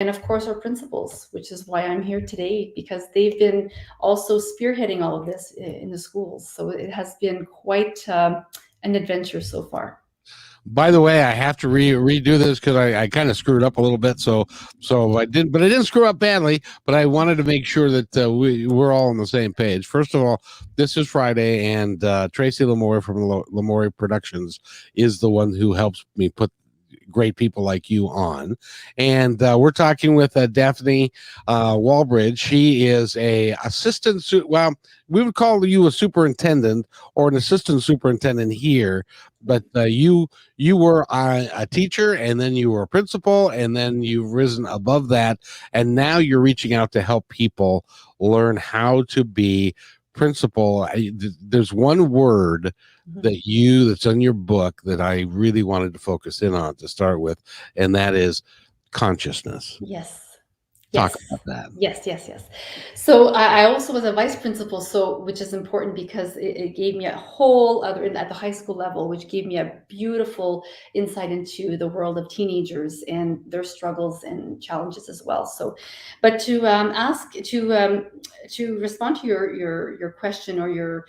and of course our principals, which is why I'm here today, because they've been also spearheading all of this in the schools. So it has been quite an adventure so far. By the way, I have to redo this because I kind of screwed up a little bit. So I didn't, but I didn't screw up badly. But I wanted to make sure that we're all on the same page. First of all, this is Friday, and Tracy Lamore from Lamore Productions is the one who helps me put great people like you on. And we're talking with Daphne Wallbridge. She is a assistant. Well, we would call you a superintendent or an assistant superintendent here, but you were a teacher, and then you were a principal, and then you've risen above that, and now you're reaching out to help people learn how to be principal. There's one word that's in your book that I really wanted to focus in on to start with, and that is consciousness. Yes. Talk Yes. about that. Yes. So I also was a vice principal, so which is important because it gave me a whole other at the high school level, which gave me a beautiful insight into the world of teenagers and their struggles and challenges as well. So, but to to respond to your question or your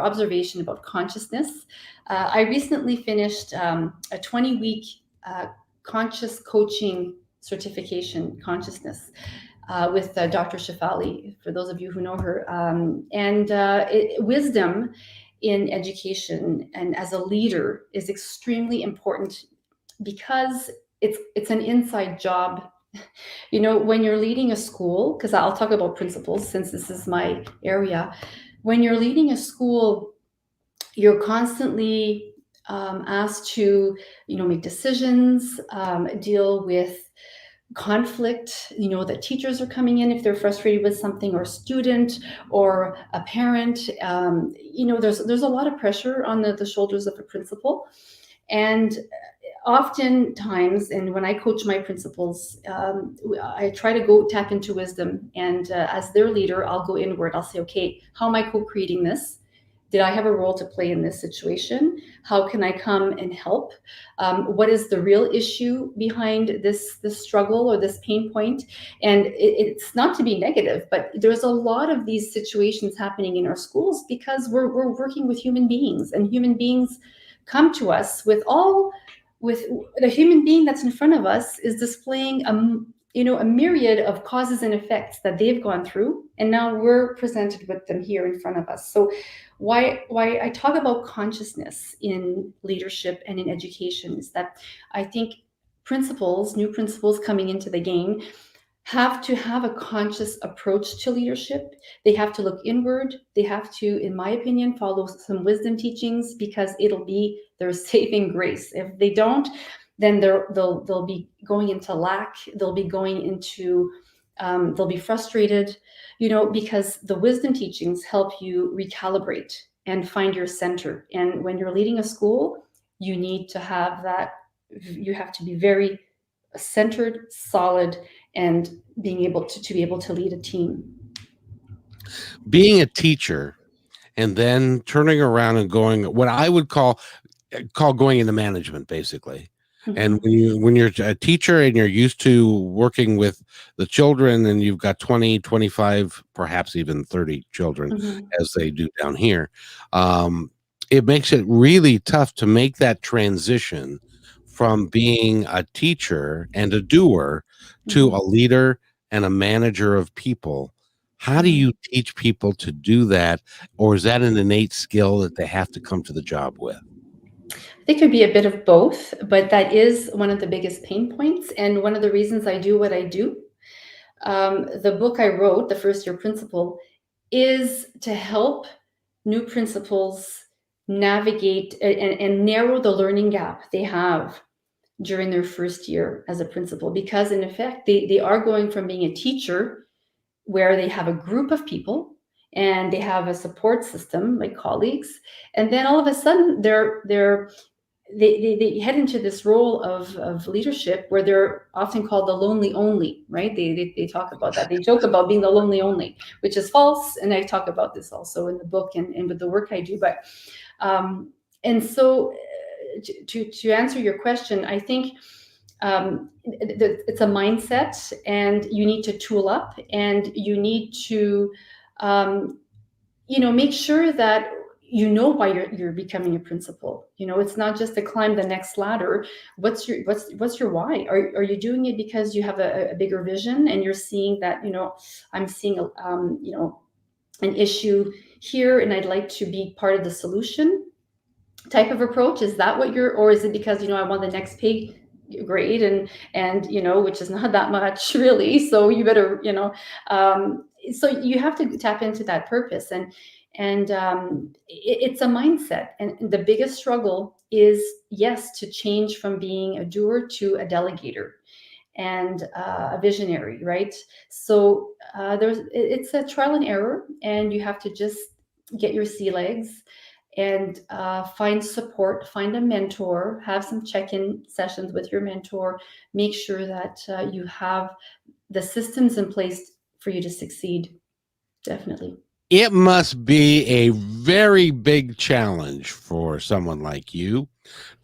observation about consciousness, I recently finished a 20-week conscious coaching certification, consciousness, with Dr. Shafali, for those of you who know her. Wisdom in education and as a leader is extremely important because it's an inside job. You know, when you're leading a school, because I'll talk about principals since this is my area. When you're leading a school, you're constantly asked to, make decisions, deal with conflict, that teachers are coming in if they're frustrated with something, or a student or a parent. There's a lot of pressure on the shoulders of a principal. And oftentimes, and when I coach my principals, I try to go tap into wisdom. And as their leader, I'll go inward. I'll say, okay, how am I co-creating this? Did I have a role to play in this situation? How can I come and help? What is the real issue behind this struggle or this pain point? And it's not to be negative, but there's a lot of these situations happening in our schools because we're working with human beings, and human beings come to us with the human being that's in front of us is displaying a myriad of causes and effects that they've gone through, and now we're presented with them here in front of us. So why I talk about consciousness in leadership and in education is that I think new principals coming into the game have to have a conscious approach to leadership. They have to look inward. They have to, in my opinion, follow some wisdom teachings, because it'll be their saving grace. If they don't, then they'll be going into lack. They'll be going into they'll be frustrated, because the wisdom teachings help you recalibrate and find your center. And when you're leading a school, you need to have that. You have to be very centered, solid, and being able to lead a team. Being a teacher and then turning around and going what I would call going into management, basically. And when you're a teacher and you're used to working with the children, and you've got 20, 25, perhaps even 30 children, as they do down here, it makes it really tough to make that transition from being a teacher and a doer to a leader and a manager of people. How do you teach people to do that? Or is that an innate skill that they have to come to the job with? It could be a bit of both, but that is one of the biggest pain points, and one of the reasons I do what I do. The book I wrote, The First Year Principal, is to help new principals navigate and narrow the learning gap they have during their first year as a principal, because in effect, they are going from being a teacher where they have a group of people and they have a support system like colleagues, and then all of a sudden they head into this role of leadership where they're often called the lonely only, right? They talk about that. They joke about being the lonely only, which is false. And I talk about this also in the book and with the work I do. But and so to answer your question, I think it's a mindset, and you need to tool up, and you need to um, make sure that why you're becoming a principal. It's not just to climb the next ladder. What's your why? Are you doing it because you have a bigger vision, and you're seeing that, I'm seeing an issue here, and I'd like to be part of the solution type of approach? Is that what you're, or is it because, I want the next pay grade, and which is not that much really, so you better, so you have to tap into that purpose, and it's a mindset, and the biggest struggle is, yes, to change from being a doer to a delegator, and a visionary, right? So it's a trial and error, and you have to just get your sea legs, and find support, find a mentor, have some check-in sessions with your mentor, make sure that you have the systems in place for you to succeed. Definitely. It must be a very big challenge for someone like you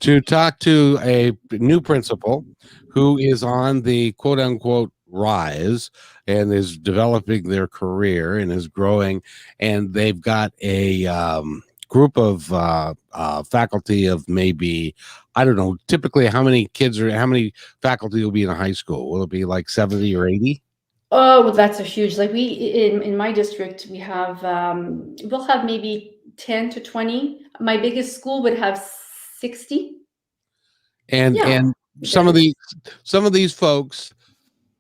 to talk to a new principal who is on the quote unquote rise and is developing their career and is growing, and they've got a group of faculty of maybe, I don't know, typically how many faculty will be in a high school? Will it be like 70 or 80? Oh, well, that's a huge, like, we in my district, we'll have maybe 10 to 20. My biggest school would have 60. And Yeah, some of very these folks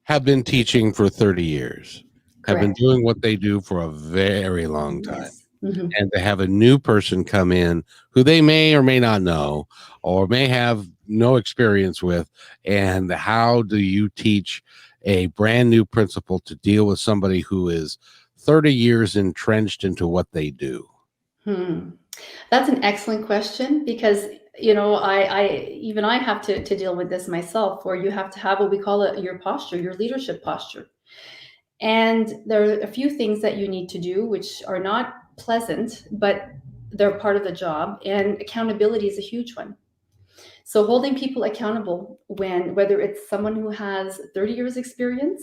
have been teaching for 30 years, have been correct. doing what they do for a very long time. Yes. Hmm. And to have a new person come in who they may or may not know or may have no experience with, and how do you teach a brand new principal to deal with somebody who is 30 years entrenched into what they do? Hmm. That's an excellent question, because I have to deal with this myself, where you have to have what we call your posture, your leadership posture. And there are a few things that you need to do which are not pleasant, but they're part of the job, and accountability is a huge one. So holding people accountable, whether it's someone who has 30 years experience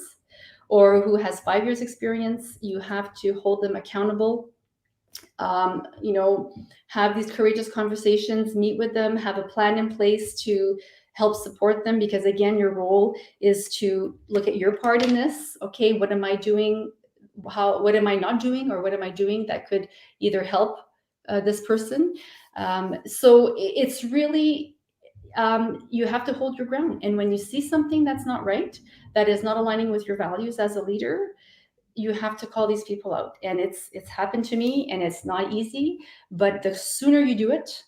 or who has 5 years experience, you have to hold them accountable. um, you know, have these courageous conversations, meet with them, have a plan in place to help support them. Because again, your role is to look at your part in this. Okay, what am I doing? What am I not doing, or what am I doing that could either help this person? So it's really, you have to hold your ground. And when you see something that's not right, that is not aligning with your values as a leader, you have to call these people out. And it's happened to me, and it's not easy, but the sooner you do it,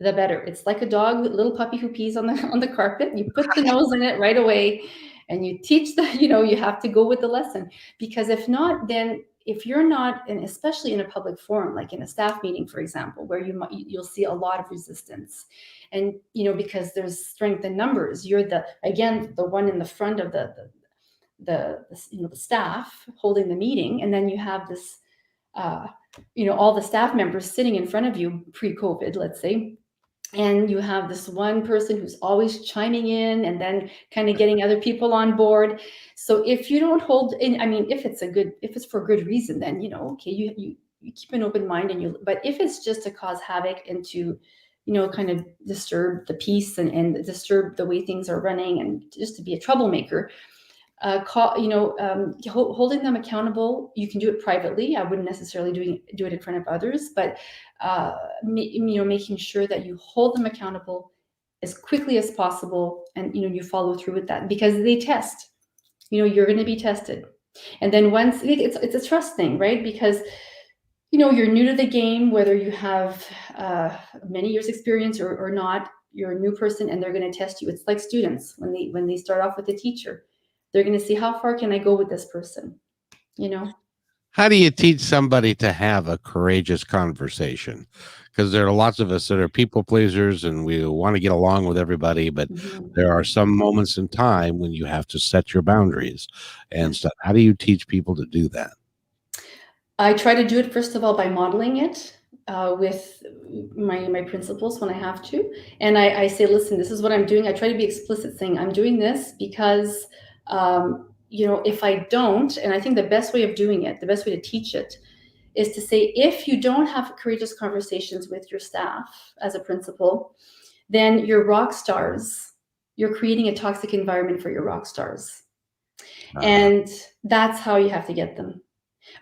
the better. It's like a dog, little puppy who pees on the carpet. You put the nose in it right away, and you teach the, you have to go with the lesson. Because if not, then if you're not, and especially in a public forum, like in a staff meeting, for example, where you'll see a lot of resistance, and because there's strength in numbers, you're the one in the front of the staff holding the meeting, and then you have this all the staff members sitting in front of you pre-COVID, let's say, and you have this one person who's always chiming in and then kind of getting other people on board. So if you don't hold in, I mean, if it's for good reason, then okay, you keep an open mind, but if it's just to cause havoc and to kind of disturb the peace, and disturb the way things are running, and just to be a troublemaker, holding them accountable. You can do it privately. I wouldn't necessarily do it in front of others, but making sure that you hold them accountable as quickly as possible, and you follow through with that, because they test. You're going to be tested, and then once it's a trust thing, right? Because you're new to the game, whether you have many years experience or not. You're a new person, and they're going to test you. It's like students when they start off with a teacher. They're going to see, how far can I go with this person? How do you teach somebody to have a courageous conversation? Because there are lots of us that are people pleasers and we want to get along with everybody, but Mhm. there are some moments in time when you have to set your boundaries and stuff. How do you teach people to do that? I try to do it, first of all, by modeling it. with my principals when I have to, and I say, listen, this is what I'm doing. I try to be explicit, saying I'm doing this because if I don't, and I think the best way of doing it, the best way to teach it, is to say, if you don't have courageous conversations with your staff as a principal, then your rock stars, you're creating a toxic environment for your rock stars. And that's how you have to get them.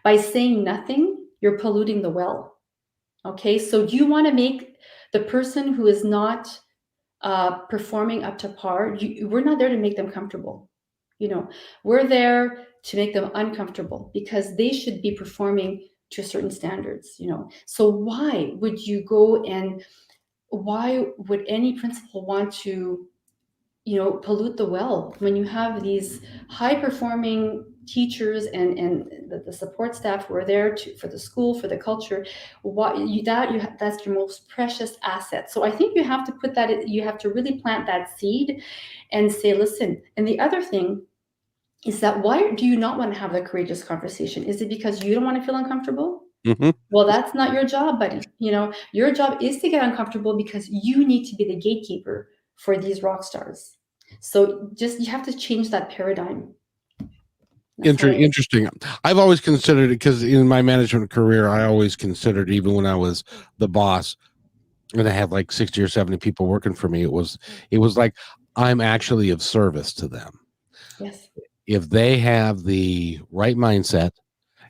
By saying nothing, you're polluting the well. Okay, so do you want to make the person who is not performing up to par? We're not there to make them comfortable. We're there to make them uncomfortable because they should be performing to certain standards. So why would you go and why would any principal want to pollute the well when you have these high performing teachers and the support staff who are there for the school, for the culture? That's your most precious asset. So I think you have to you have to really plant that seed and say, listen. And the other thing is that, why do you not want to have the courageous conversation? Is it because you don't want to feel uncomfortable? Mm-hmm. Well, that's not your job, buddy. Your job is to get uncomfortable because you need to be the gatekeeper for these rock stars. So you have to change that paradigm. Interesting. I've always considered it, because in my management career, I always considered, even when I was the boss and I had like 60 or 70 people working for me, it was like, I'm actually of service to them. Yes. If they have the right mindset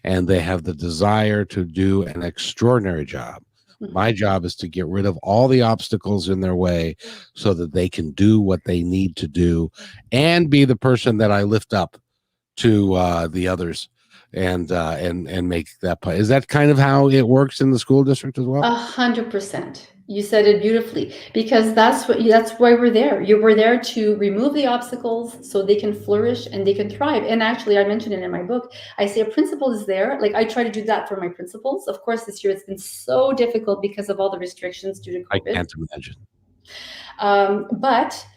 and they have the desire to do an extraordinary job, my job is to get rid of all the obstacles in their way so that they can do what they need to do and be the person that I lift up to the others and make that play. Is that kind of how it works in the school district as well? 100%. You said it beautifully, because that's why we're there. We're there to remove the obstacles so they can flourish and they can thrive. And actually, I mentioned it in my book. I say a principal is there. Like, I try to do that for my principals. Of course, this year it's been so difficult because of all the restrictions due to COVID. I can't imagine. But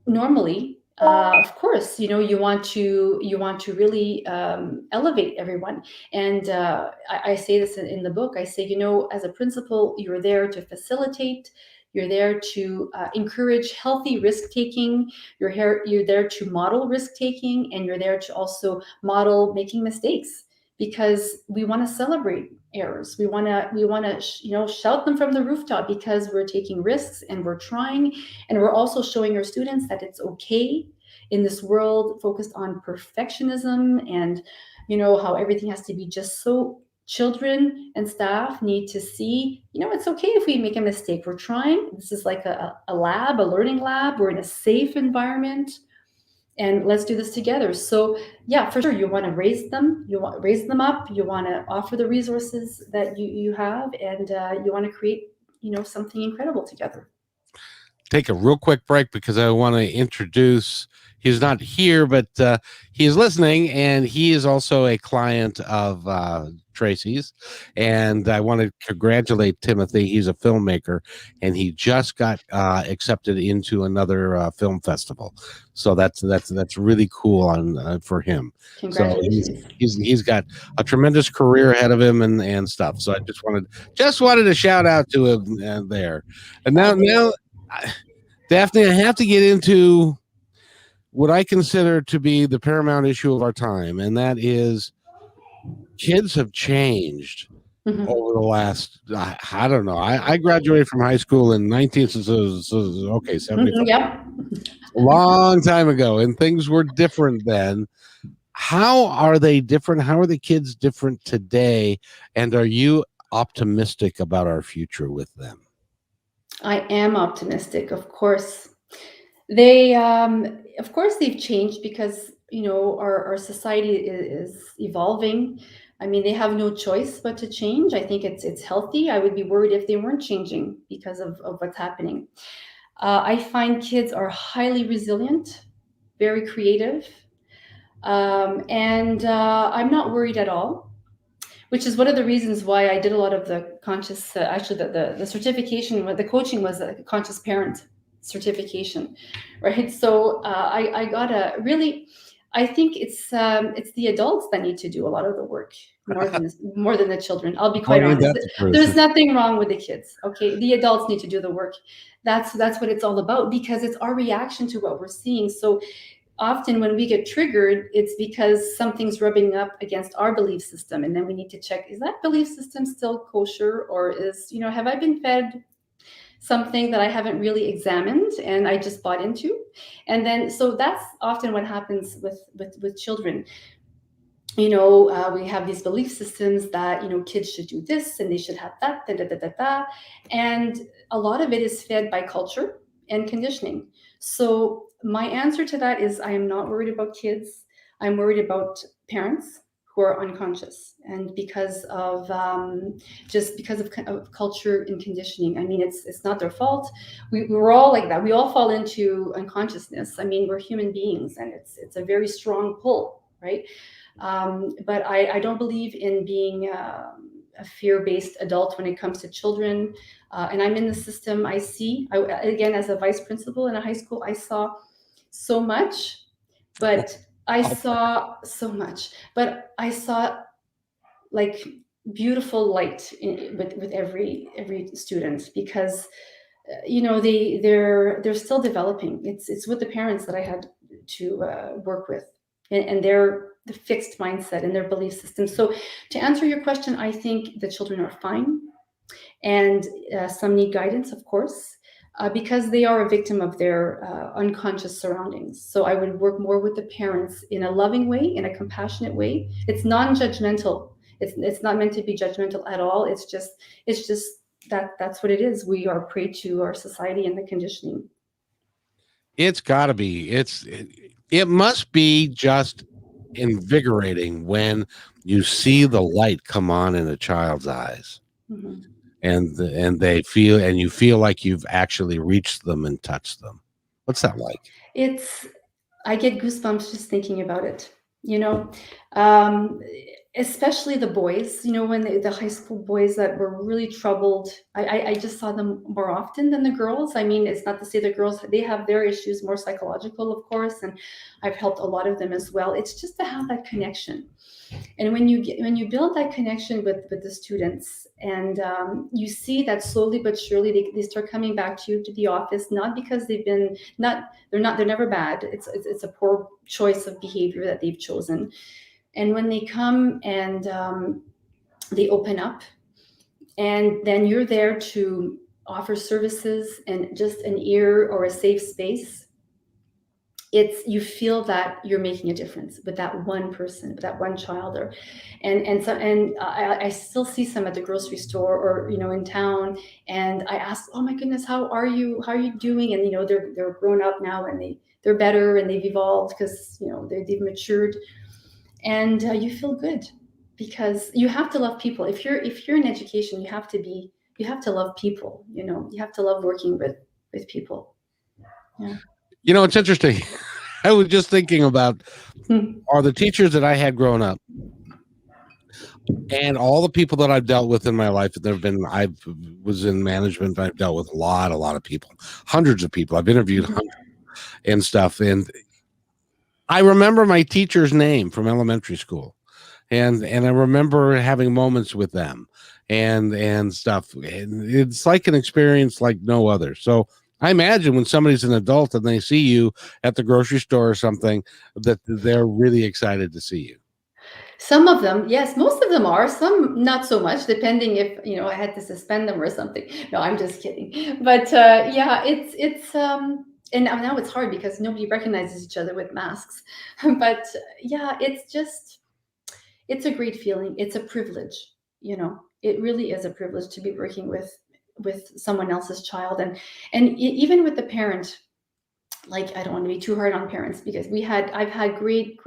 normally, of course, you want to really elevate everyone. And I say this in the book. I say, as a principal, you're there to facilitate. You're there to encourage healthy risk taking. You're there to model risk taking, and you're there to also model making mistakes, because we want to celebrate errors. We want to shout them from the rooftop, because we're taking risks and we're trying, and we're also showing our students that it's okay in this world focused on perfectionism and how everything has to be just so. Children and staff need to see, it's okay if we make a mistake. We're trying. This is like a lab, a learning lab. We're in a safe environment, and let's do this together. So yeah, for sure, you want to raise them. You want to raise them up. You want to offer the resources that you have, and you want to create, something incredible together. Take a real quick break because I want to introduce. He's not here, but he is listening, and he is also a client of Tracy's. And I want to congratulate Timothy. He's a filmmaker, and he just got accepted into another film festival. So that's really cool for him. Congratulations. So he's got a tremendous career ahead of him and stuff. So I just wanted to shout out to him there. And now. Daphne, I have to get into what I consider to be the paramount issue of our time, and that is kids have changed over the last, I don't know. I graduated from high school in 75. Yep. A long time ago, and things were different then. How are they different? How are the kids different today? And are you optimistic about our future with them? I am optimistic, of course. Of course, they've changed because our society is evolving. I mean, they have no choice but to change. I think it's healthy. I would be worried if they weren't changing because of what's happening. I find kids are highly resilient, very creative, and I'm not worried at all. Which is one of the reasons why I did a lot of the conscious, actually the certification, the coaching was a conscious parent certification, right? So I got I think it's the adults that need to do a lot of the work more than the children. I'll be Well, quite ain't honest. that the truth? There's nothing wrong with the kids. Okay, the adults need to do the work. That's what it's all about, because it's our reaction to what we're seeing. So often when we get triggered, it's because something's rubbing up against our belief system, and then we need to check: is that belief system still kosher, or have I been fed something that I haven't really examined and I just bought into? And then, so that's often what happens with children. We have these belief systems that kids should do this and they should have that, da, da, da, da, da. And a lot of it is fed by culture and conditioning. So my answer to that is, I am not worried about kids. I'm worried about parents who are unconscious, and because of just because of culture and conditioning. I mean, it's not their fault. We're all like that. We all fall into unconsciousness. I mean, we're human beings, and it's a very strong pull, right? But I don't believe in being a fear-based adult when it comes to children. And I'm in the system. Again, as a vice principal in a high school, I saw so much, but I saw so much, but I saw like beautiful light with every student, because they're still developing. It's with the parents that I had to work with, and their the fixed mindset and their belief system. So to answer your question, I think the children are fine, and some need guidance, of course, because they are a victim of their unconscious surroundings. So I would work more with the parents in a loving way, in a compassionate way. It's non-judgmental. It's not meant to be judgmental at all. It's just that's what it is. We are prey to our society and the conditioning. It's got to be. It must be just invigorating when you see the light come on in a child's eyes, Mhm. and they feel, and you feel like you've actually reached them and touched them. What's that like? It's I get goosebumps just thinking about it. You know, um, Especially the boys. When the high school boys that were really troubled. I just saw them more often than the girls. I mean, it's not to say the girls, they have their issues, more psychological, of course, and I've helped a lot of them as well. It's just to have that connection. And when you build that connection with the students, and you see that slowly but surely they start coming back to you, to the office, not because they're never bad. It's a poor choice of behavior that they've chosen. And when they come and they open up, and then you're there to offer services and just an ear or a safe space, you feel that you're making a difference with that one person, with that one child. I still see some at the grocery store, or in town, and I ask, oh my goodness, how are you doing? And they're grown up now, and they're better, and they've evolved, because they've matured. And you feel good, because you have to love people. If you're in education, you have to love people. You have to love working with people. Yeah. It's interesting. I was just thinking about are the teachers that I had growing up, and all the people that I've dealt with in my life. I was in management. I've dealt with a lot of people, hundreds of people. I've interviewed hundreds and stuff. And I remember my teacher's name from elementary school, and I remember having moments with them and stuff. And it's like an experience like no other. So I imagine when somebody's an adult and they see you at the grocery store or something, that they're really excited to see you. Some of them, yes, most of them are. Some not so much, depending if I had to suspend them or something. No, I'm just kidding. But yeah, it's and now it's hard because nobody recognizes each other with masks. But yeah, it's a great feeling. It's a privilege. It really is a privilege to be working with someone else's child, and even with the parent. Like, I don't want to be too hard on parents, because I've had great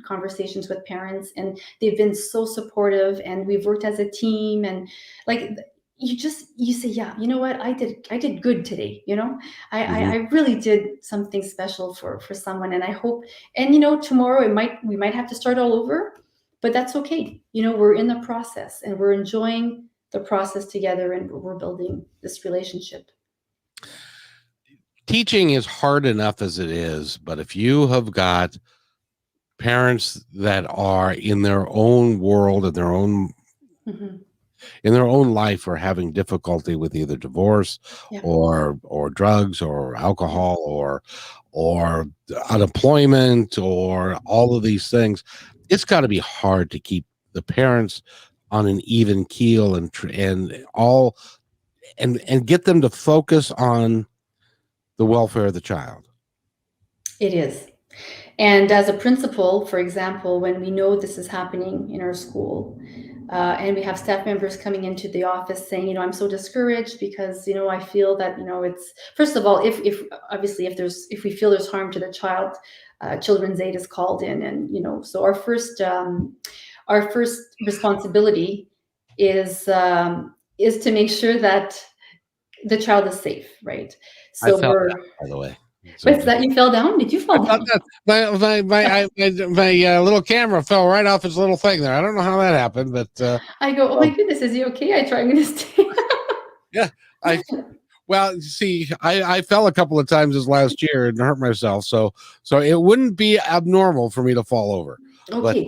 conversations with parents, and they've been so supportive, and we've worked as a team, and like, you say, yeah, you know what, I did good today. I really did something special for someone, and I hope, and tomorrow we might have to start all over, but that's okay. We're in the process, and we're enjoying the process together, and we're building this relationship. Teaching is hard enough as it is, but if you have got parents that are in their own world and their own Mhm. in their own life are having difficulty with either divorce Yeah. or drugs or Yeah. alcohol or unemployment or all of these things, it's got to be hard to keep the parents on an even keel and get them to focus on the welfare of the child. It is. And as a principal, for example, when we know this is happening in our school, and we have staff members coming into the office saying, I'm so discouraged because, I feel that, it's first of all, if obviously if we feel there's harm to the child, children's aid is called in, and so our first responsibility is to make sure that the child is safe, right? I So felt we're that, by the way. So what's that? You fell down? Did you I fall thought down? that my little camera fell right off its little thing there. I don't know how that happened, but I go, oh my well, goodness, is he okay? I try, I'm gonna stay. yeah, I well, see, I fell a couple of times this last year and hurt myself, so it wouldn't be abnormal for me to fall over, but Okay.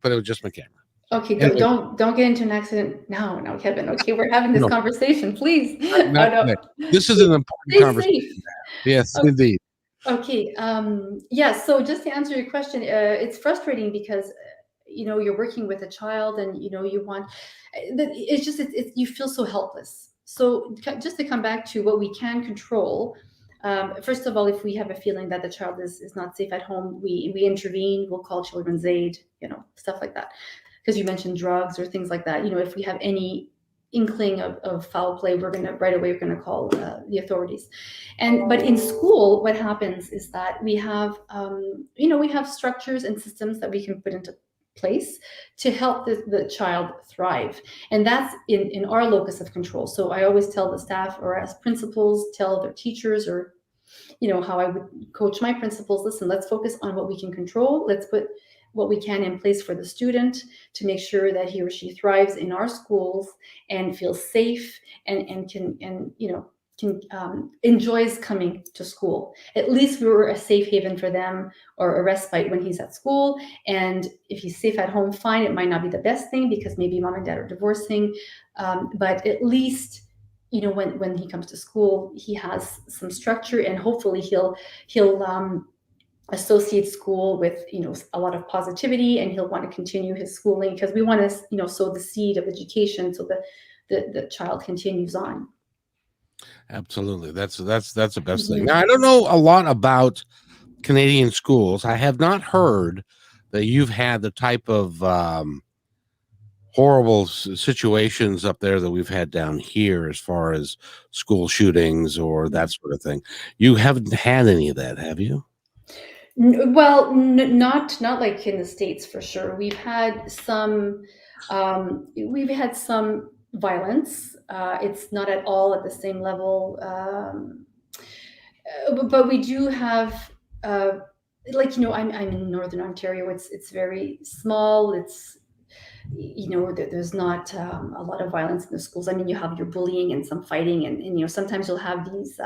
but it was just my camera. Okay, don't Anyway, don't get into an accident now, no, Kevin. Okay, we're having this no, conversation, please. not Oh no, today. This is please an important stay conversation. safe. Yes, O- indeed. Okay, yeah. So just to answer your question, it's frustrating because you're working with a child, and you want. It's just you feel so helpless. So just to come back to what we can control. First of all, if we have a feeling that the child is not safe at home, we intervene. We'll call children's aid, stuff like that, because you mentioned drugs or things like that. If we have any inkling of foul play, we're gonna call the authorities. But in school, what happens is that we have structures and systems that we can put into place to help the child thrive, and that's in our locus of control. So I always tell the staff, or as principals tell their teachers, or how I would coach my principals, listen, let's focus on what we can control. Let's put what we can in place for the student to make sure that he or she thrives in our schools and feels safe, and can enjoys coming to school. At least we were a safe haven for them, or a respite when he's at school. And if he's safe at home, fine. It might not be the best thing because maybe mom and dad are divorcing, but at least when he comes to school, he has some structure, and hopefully he'll associate school with a lot of positivity, and he'll want to continue his schooling, because we want to sow the seed of education so that the child continues on. Absolutely. That's the best thing. Mhm. Now, I don't know a lot about Canadian schools. I have not heard that you've had the type of horrible situations up there that we've had down here as far as school shootings or that sort of thing. You haven't had any of that, have you? Well, not like in the States, for sure. We've had some violence. It's not at all at the same level, but we do have, like, I'm in Northern Ontario. It's very small. There's not a lot of violence in the schools. I mean, you have your bullying and some fighting, and sometimes you'll have these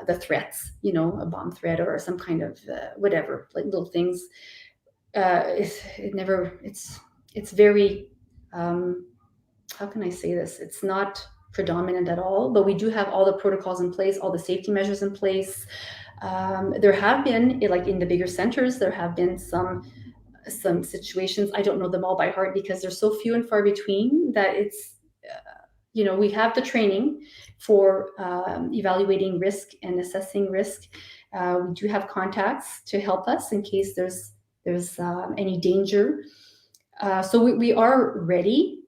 the threats, a bomb threat or some kind of whatever, like little things. It's very, how can I say this? It's not predominant at all, but we do have all the protocols in place, all the safety measures in place. There have been, like in the bigger centers, there have been some situations. I don't know them all by heart because they're so few and far between that we have the training for evaluating risk and assessing risk. We do have contacts to help us in case there's any danger. So we are ready,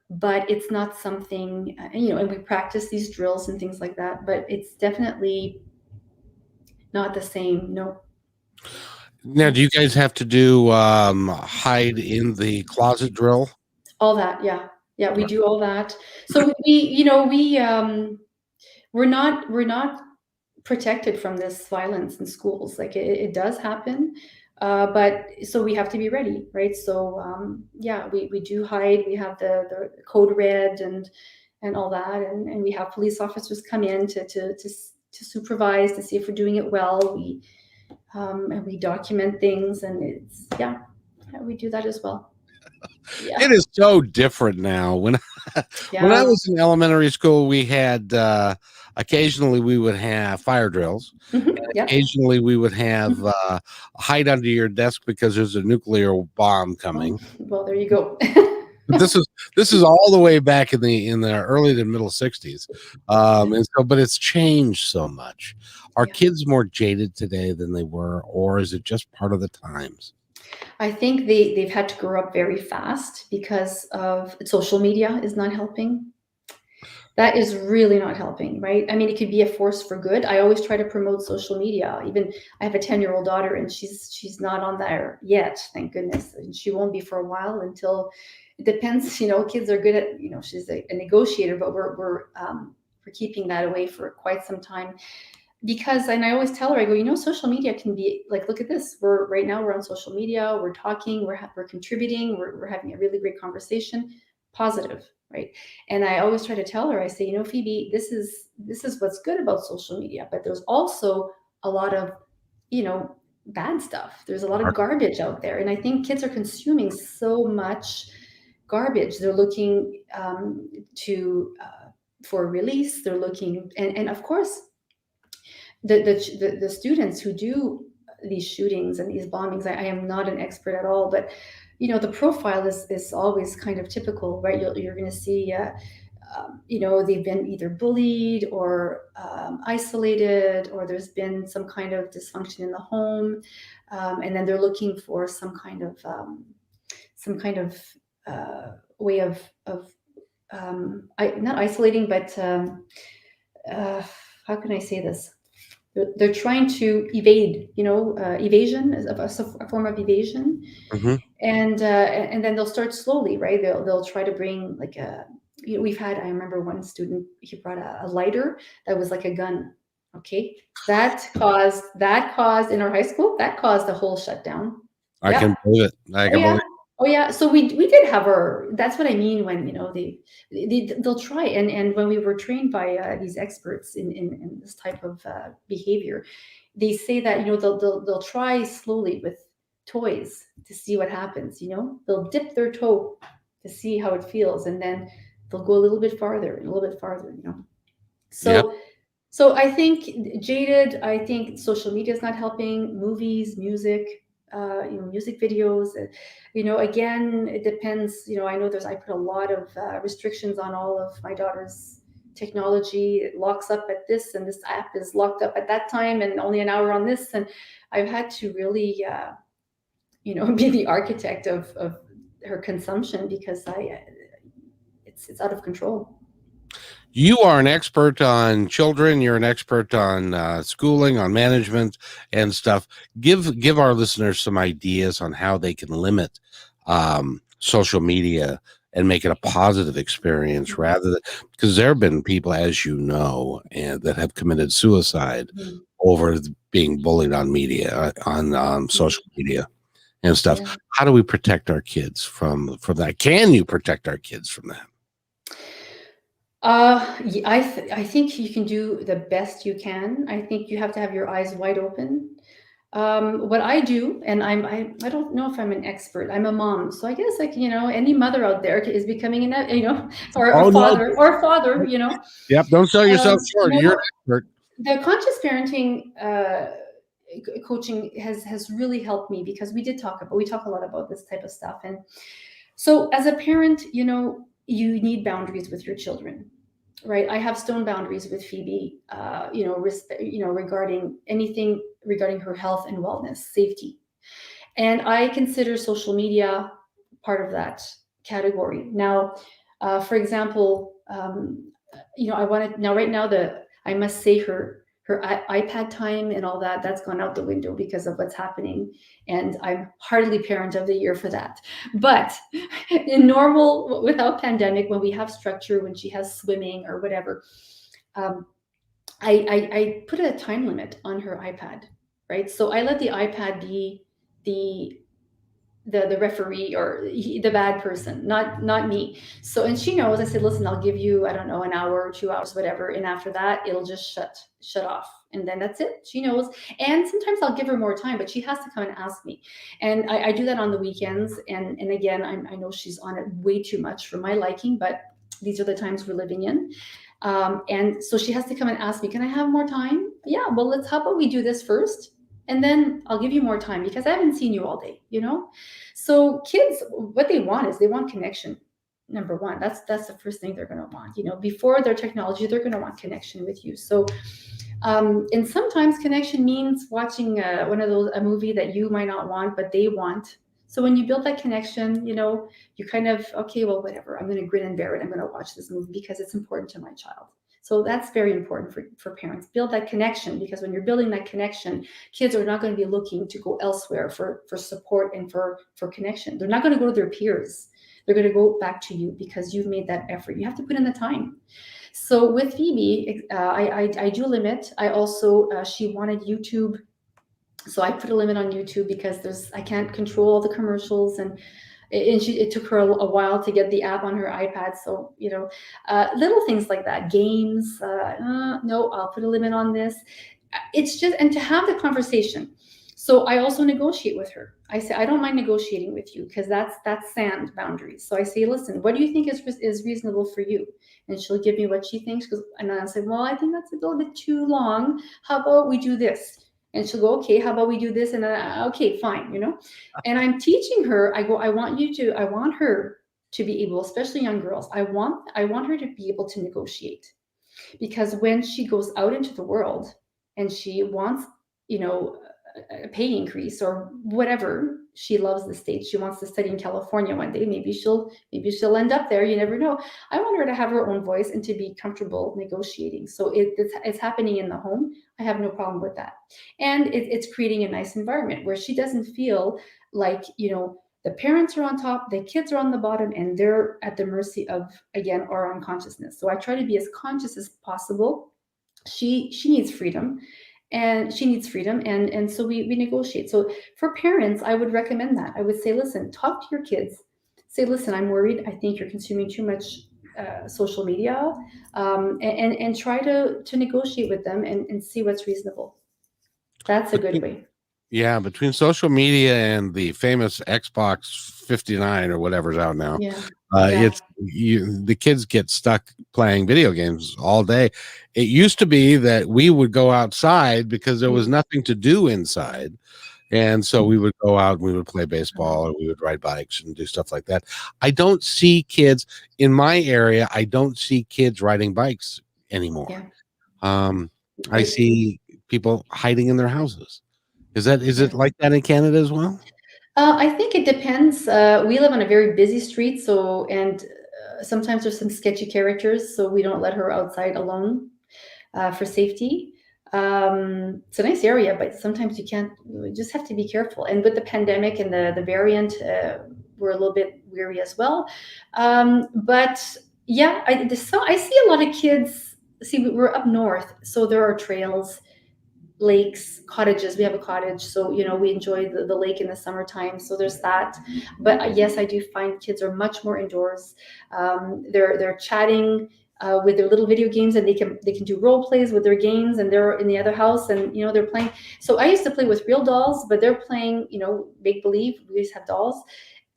but it's not something, and we practice these drills and things like that, but it's definitely not the same. No. Now, do you guys have to do hide in the closet drill? All that, yeah. Yeah, we do all that. So we're not protected from this violence in schools. Like it does happen, but so we have to be ready, right? So yeah, we do hide. We have the code red and all that, and we have police officers come in to supervise, to see if we're doing it well. and we document things, and yeah, we do that as well. It Yeah, is so different now. When I yeah, was in elementary school, we had occasionally we would have fire drills. yep. Occasionally we would have hide under your desk because there's a nuclear bomb Oh, coming. well, there you go. But this is all the way back in the early to middle 60s. And so but it's changed so much. Are Yeah. kids more jaded today than they were, or is it just part of the times? I think they've had to grow up very fast because of social media is not helping. That is really not helping, right? I mean, it could be a force for good. I always try to promote social media. Even I have a 10-year-old daughter, and she's not on there yet, thank goodness. And she won't be for a while until it depends. Kids are good at, she's a negotiator, but we're keeping that away for quite some time because, and I always tell her, I go, social media can be like, look at this. We're on social media. We're talking. We're contributing. We're having a really great conversation, positive, right? And I always try to tell her, I say, Phoebe, this is what's good about social media, but there's also a lot of, bad stuff. There's a lot of garbage out there, and I think kids are consuming so much garbage. They're looking to for release. They're looking, and of course the students who do these shootings and these bombings, I am not an expert at all, but the profile is always kind of typical, right? You're going to see they've been either bullied or isolated, or there's been some kind of dysfunction in the home, and then they're looking for some kind of way of not isolating, but how can I say this? They're trying to evade, evasion is a form of evasion, Mhm. and then they'll start slowly, right? They'll try to bring like I remember one student, he brought a lighter that was like a gun. Okay, that caused in our high school, that caused the whole shutdown. I Yep. can believe it. I Oh can yeah. believe Oh yeah. So we did have our. That's what I mean when they'll try, and when we were trained by these experts in this type of behavior, they say that they'll try slowly with toys to see what happens. They'll dip their toe to see how it feels, and then they'll go a little bit farther and a little bit farther. Yep. So I think jaded. I think social media is not helping. Movies, music, music videos. Again, it depends. I know I put a lot of restrictions on all of my daughter's technology. It locks up at this, and this app is locked up at that time, and only an hour on this. And I've had to really, be the architect of her consumption because it's out of control. You are an expert on children. You're an expert on schooling, on management, and stuff. Give our listeners some ideas on how they can limit social media and make it a positive experience, rather than, because there have been people, as you know, and that have committed suicide Mhm. over being bullied on media, on social media and stuff. Yeah. How do we protect our kids from that? Can you protect our kids from that? I think you can do the best you can. I think you have to have your eyes wide open. What I do, and I don't know if I'm an expert. I'm a mom, so I guess like any mother out there is becoming or a Oh no! father or father. Yep. Don't sell yourself short. You're an No, expert. the conscious parenting coaching has really helped me because we talk a lot about this type of stuff, and so as a parent, you need boundaries with your children, right? I have stone boundaries with Phoebe, regarding anything regarding her health and wellness, safety. And I consider social media part of that category. Now, for example, I wanted now right now I must say her iPad time and all that's gone out the window because of what's happening, and I'm hardly parent of the year for that. But in normal, without pandemic, when we have structure, when she has swimming or whatever, um, I put a time limit on her iPad, right? So I let the iPad be the the referee or the bad person, not me. So, and she knows. I said, listen, I'll give you, I don't know, an hour or 2 hours, whatever, and after that, it'll just shut off, and then that's it. She knows. And sometimes I'll give her more time, but she has to come and ask me, and I do that on the weekends. And again, I know she's on it way too much for my liking, but these are the times we're living in. And so she has to come and ask me, can I have more time? Yeah, well, how about we do this first? And then I'll give you more time because I haven't seen you all day, you know? So kids, what they want is they want connection. Number one, that's the first thing they're going to want. You know, before their technology, they're going to want connection with you. So, and sometimes connection means watching one of those a movie that you might not want, but they want. So when you build that connection, you know, you kind of, okay, well, whatever. I'm going to grin and bear it. I'm going to watch this movie because it's important to my child. So that's very important for parents. Build that connection, because when you're building that connection, kids are not going to be looking to go elsewhere for support and for connection. They're not going to go to their peers. They're going to go back to you because you've made that effort. You have to put in the time. So with Phoebe, I do limit. I also, she wanted YouTube. So I put a limit on YouTube because I can't control all the commercials, and it took her a while to get the app on her iPad. So, you know, little things like that, games, no, I'll put a limit on this. It's just, and to have the conversation. So I also negotiate with her. I say, I don't mind negotiating with you because that's sand boundaries. So I say, listen, what do you think is reasonable for you? And she'll give me what she thinks. And I'll say, well, I think that's a little bit too long. How about we do this? And she'll go, okay, how about we do this? And okay, fine, you know. And I'm teaching her. I want her to be able, especially young girls. I want her to be able to negotiate, because when she goes out into the world and she wants, you know, a pay increase or whatever, she loves the States. She wants to study in California one day. Maybe she'll end up there. You never know. I want her to have her own voice and to be comfortable negotiating. So it's happening in the home. I have no problem with that. And it's creating a nice environment where she doesn't feel like, you know, the parents are on top, the kids are on the bottom, and they're at the mercy of, again, our unconsciousness. So I try to be as conscious as possible. She needs freedom, and so we negotiate. So for parents, I would recommend that. I would say, listen, talk to your kids. Say, listen, I'm worried. I think you're consuming too much social media, and try to negotiate with them and see what's reasonable. That's a good way. Yeah, between social media and the famous Xbox 59 or whatever's out now, Yeah. it's the kids get stuck playing video games all day. It used to be that we would go outside because there was nothing to do inside, and so we would go out and we would play baseball, or we would ride bikes and do stuff like that. I don't see kids in my area. I don't see kids riding bikes anymore. Yeah. I see people hiding in their houses. Is it like that in Canada as well? I think it depends. We live on a very busy street, so, and sometimes there's some sketchy characters, so we don't let her outside alone for safety. It's a nice area, but sometimes you can't. You just have to be careful. And with the pandemic and the variant, we're a little bit weary as well. But yeah, I see a lot of kids. See, we're up north, so there are trails, lakes, cottages. We have a cottage, so, you know, we enjoy the lake in the summertime. So there's that. But yes, I do find kids are much more indoors. They're chatting with their little video games, and they can do role plays with their games, and they're in the other house, and, you know, they're playing. So I used to play with real dolls, but they're playing, you know, make believe. We used to have dolls,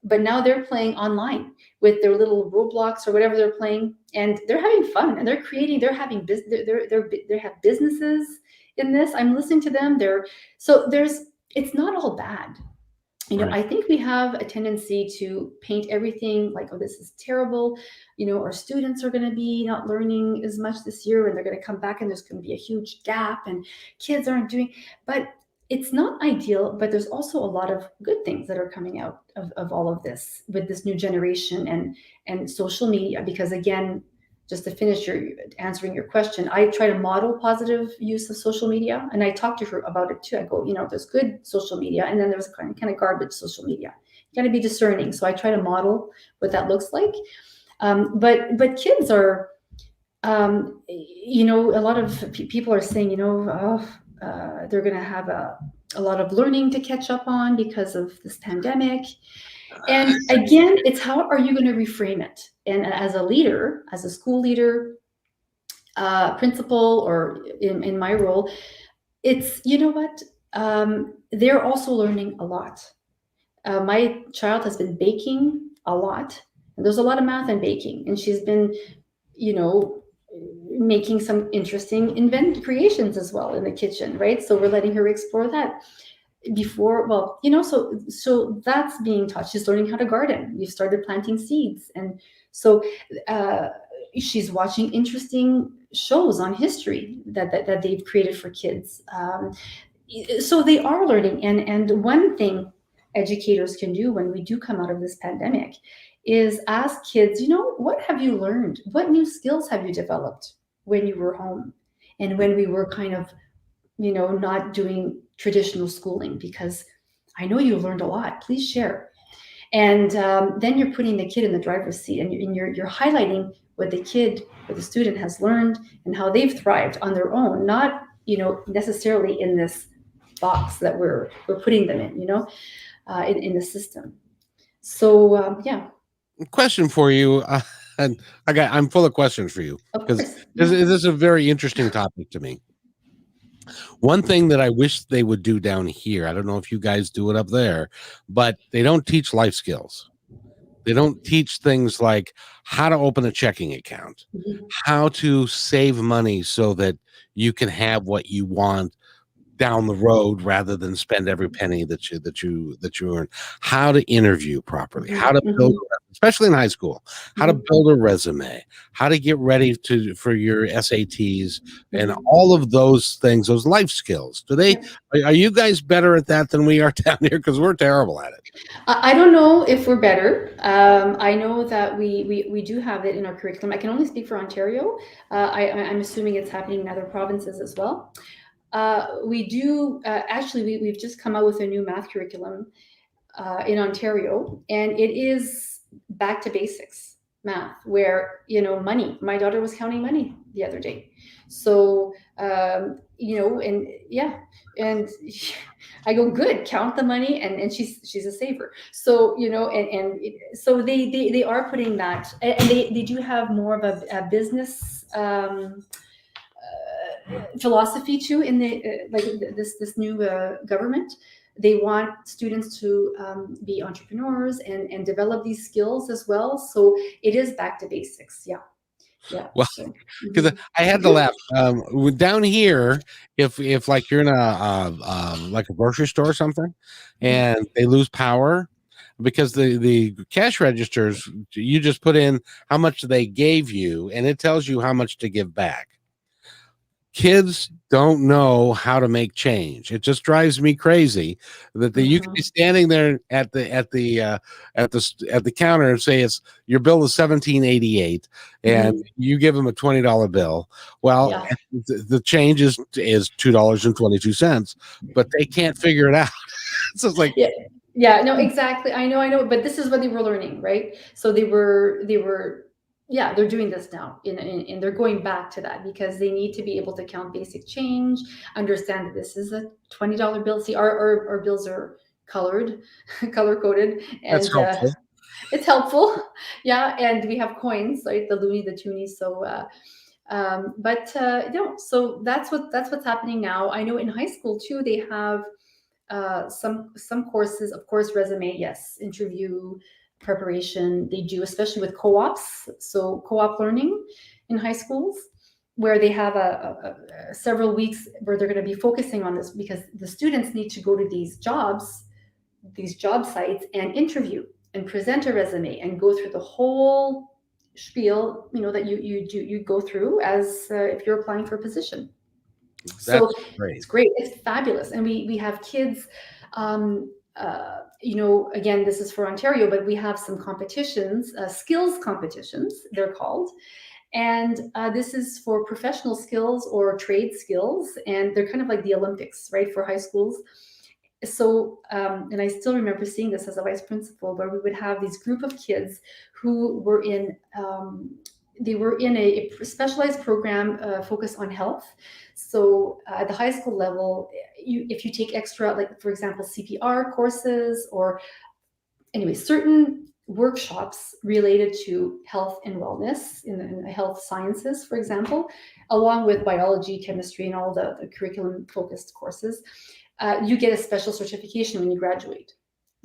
but now they're playing online with their little Roblox or whatever they're playing, and they're having fun, and they're creating. They're having business. They have businesses in this. I'm listening to them. It's not all bad. You know, Right. I think we have a tendency to paint everything like, oh, this is terrible. You know, our students are going to be not learning as much this year, and they're going to come back, and there's going to be a huge gap, and kids aren't doing. But it's not ideal. But there's also a lot of good things that are coming out of all of this with this new generation and social media. Because again, just to finish answering your question, I try to model positive use of social media, and I talk to her about it too. I go, you know, there's good social media, and then there's kind of garbage social media. You got to be discerning. So I try to model what that looks like. But kids are, you know, a lot of people are saying, you know, they're going to have a lot of learning to catch up on because of this pandemic. And again, it's how are you going to reframe it? And as a leader, as a school leader, principal, or in my role, it's, you know what? They're also learning a lot. My child has been baking a lot, and there's a lot of math in baking, and she's been, you know, making some interesting invent creations as well in the kitchen, right? So we're letting her explore that before, well, so that's being taught. She's learning how to garden. We've started planting seeds, and so uh, she's watching interesting shows on history that they've created for kids. So they are learning, and one thing educators can do when we do come out of this pandemic is ask kids, what have you learned? What new skills have you developed when you were home and when we were kind of, not doing traditional schooling? Because I know you learned a lot. Please share. And then you're putting the kid in the driver's seat, and you're highlighting what the kid or the student has learned and how they've thrived on their own, not necessarily in this box that we're putting them in, in the system. So yeah, Question for you, and I'm full of questions for you of because course. this Yeah. is a very interesting topic to me. One thing that I wish they would do down here, I don't know if you guys do it up there, but they don't teach life skills. They don't teach things like how to open a checking account, Mhm. how to save money so that you can have what you want down the road rather than spend every penny that you earn, how to interview properly, how Mhm. to build, Mhm. especially in high school, how to Mhm. build a resume, how to get ready for your SATs, and Mhm. all of those things, those life skills. Do they Yep. are you guys better at that than we are down here? Because we're terrible at it. I don't know if we're better. I know that we do have it in our curriculum. I can only speak for Ontario. I'm assuming it's happening in other provinces as well. We do actually. We've just come out with a new math curriculum in Ontario, and it is back to basics math, where money. My daughter was counting money the other day, so and yeah, and I go, good, count the money, and she's a saver. So so they are putting that, and they do have more of a business. Philosophy too in the this new government. They want students to be entrepreneurs and develop these skills as well, so it is back to basics. Yeah. Yeah, Well, so because mhm. I had to laugh. Down here, if like you're in a like a grocery store or something, Mhm. and they lose power, because the cash registers, you just put in how much they gave you, and it tells you how much to give back. Kids don't know how to make change. It just drives me crazy that you could be Mhm. standing there at the counter and say it's your bill is 17.88, and Mhm. you give them a $20 bill. Well, Yeah. the change is $2.22, but they can't figure it out. So it's like, Yeah. Yeah, no, exactly. I know, but this is what they were learning, right? So they were yeah, they're doing this now, and they're going back to that because they need to be able to count basic change, understand that this is a $20 bill. See, our bills are colored, color coded, that's and helpful. it's helpful. Yeah, and we have coins, like the loonie, the toonie. So but so that's what's happening now. I know in high school too, they have some courses, of course, resume, yes, interview preparation. They do, especially with co-ops, so co-op learning in high schools, where they have several weeks where they're going to be focusing on this because the students need to go to these job sites and interview and present a resume and go through the whole spiel, that you go through as if you're applying for a position. So That's it's great. great. It's fabulous. And we have kids, again, this is for Ontario, but we have some competitions, skills competitions, they're called. And this is for professional skills or trade skills. And they're kind of like the Olympics, right, for high schools. So, and I still remember seeing this as a vice principal, where we would have these group of kids who were in they were in a specialized program focused on health. So at the high school level, if you take extra, like for example, CPR courses, or anyway, certain workshops related to health and wellness in the health sciences, for example, along with biology, chemistry, and all the curriculum focused courses, you get a special certification when you graduate.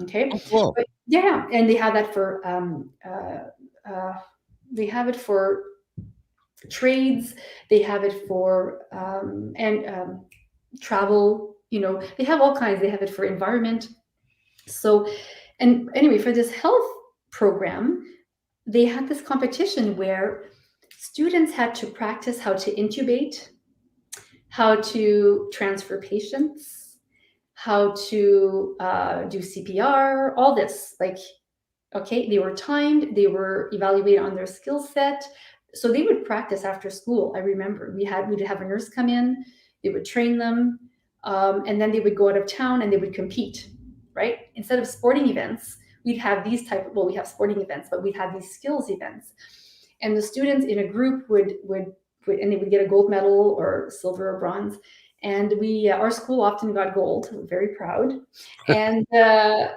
Okay, Oh, cool. but yeah, and they have that for they have it for trades, they have it for and travel. You know, they have all kinds. They have it for environment. So, and anyway, for this health program, they had this competition where students had to practice how to intubate, how to transfer patients, how to do CPR, all this. Like, okay, they were timed, they were evaluated on their skill set. So they would practice after school. I remember we'd have a nurse come in, they would train them, and then they would go out of town and they would compete, right? Instead of sporting events, we'd have these we have sporting events, but we'd have these skills events. And the students in a group would and they would get a gold medal or silver or bronze. And our school often got gold. We're very proud. And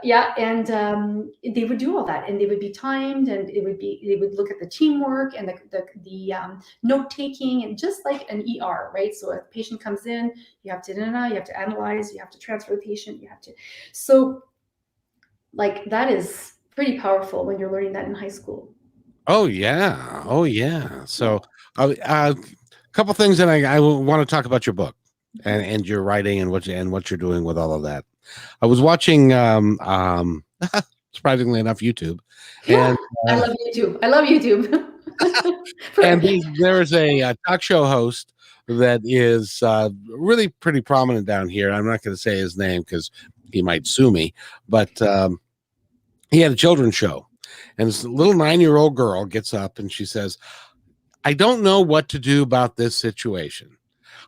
yeah, and they would do all that, and they would be timed, and they would look at the teamwork and the note taking, and just like an ER, right? So a patient comes in, you have to analyze, you have to transfer the patient, so like that is pretty powerful when you're learning that in high school. Oh yeah. Oh yeah. So, a couple things that I want to talk about your book and your writing and what you're doing with all of that. I was watching, surprisingly enough, YouTube, and I love YouTube. I love YouTube. and there's a talk show host that is really pretty prominent down here. I'm not going to say his name because he might sue me, but he had a children's show, and this little 9-year-old girl gets up and she says, "I don't know what to do about this situation.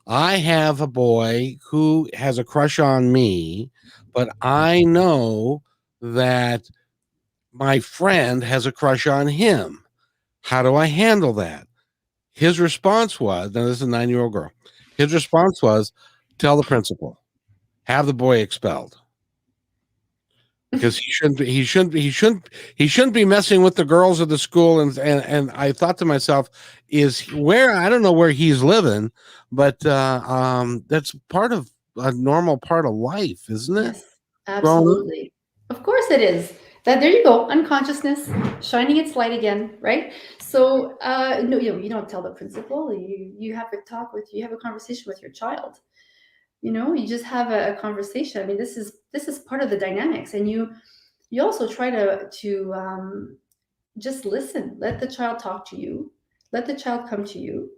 I have a boy who has a crush on me, but I know that my friend has a crush on him. How do I handle that?" His response was, now this is a 9-year-old girl. His response was, "Tell the principal, have the boy expelled." Because he shouldn't be messing with the girls of the school. And I thought to myself, I don't know where he's living, but that's part of a normal part of life, isn't it? Yes, absolutely. Of course it is. That there you go, unconsciousness shining its light again, right? So no, you don't tell the principal. You have you have a conversation with your child. You just have a conversation. I mean, this is part of the dynamics, and you also try to just listen. Let the child talk to you. Let the child come to you.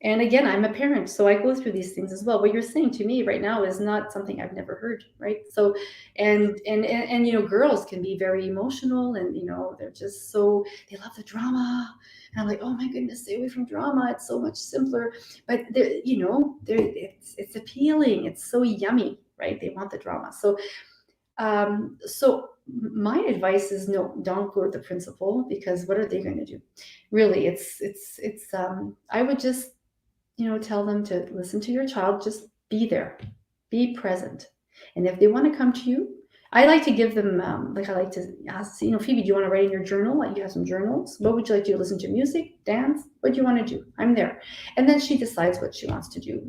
And again, I'm a parent, so I go through these things as well. What you're saying to me right now is not something I've never heard, right? So, and girls can be very emotional, and they're just they love the drama. And I'm like, oh my goodness, stay away from drama. It's so much simpler. But it's appealing. It's so yummy, right? They want the drama. So my advice is no, don't go to the principal, because what are they going to do? Really, I would just tell them to listen to your child, just be there, be present. And if they want to come to you, I like to give them, I like to ask, Phoebe, do you want to write in your journal? Like, you have some journals. What would you like to do? Listen to music, dance? What do you want to do? I'm there. And then she decides what she wants to do.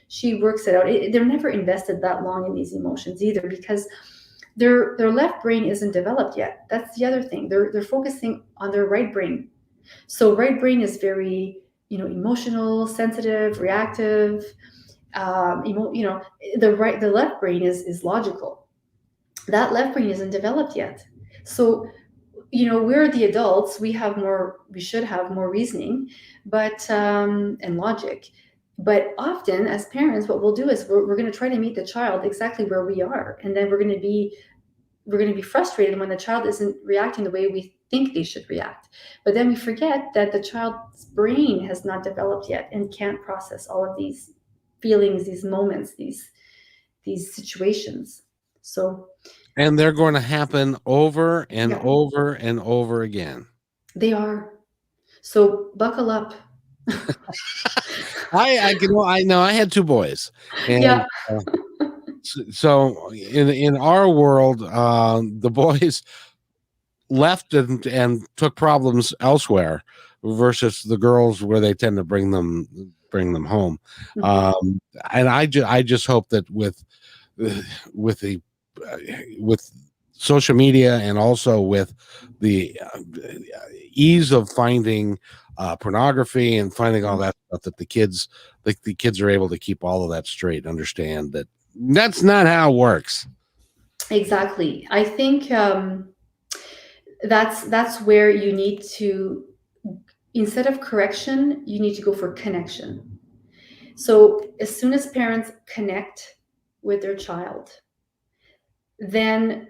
She works it out. They're never invested that long in these emotions either, because their left brain isn't developed yet. That's the other thing. They're focusing on their right brain. So right brain is very, emotional, sensitive, reactive. The left brain is logical. That left brain isn't developed yet. So, we're the adults. We should have more reasoning, and logic. But often, as parents, what we'll do is we're going to try to meet the child exactly where we are, and then we're going to be frustrated when the child isn't reacting the way we think they should react. But then we forget that the child's brain has not developed yet and can't process all of these feelings, these moments, these situations. And they're going to happen over and Yeah. over and over again. They are. So buckle up. I know I had two boys, and Yeah. so in our world, the boys left and took problems elsewhere versus the girls where they tend to bring them home. Mhm. um and I just hope that with the with social media, and also with the ease of finding pornography and finding all that stuff, that the kids are able to keep all of that straight and understand that that's not how it works. Exactly. I think that's where you need to, instead of correction, you need to go for connection. So as soon as parents connect with their child, then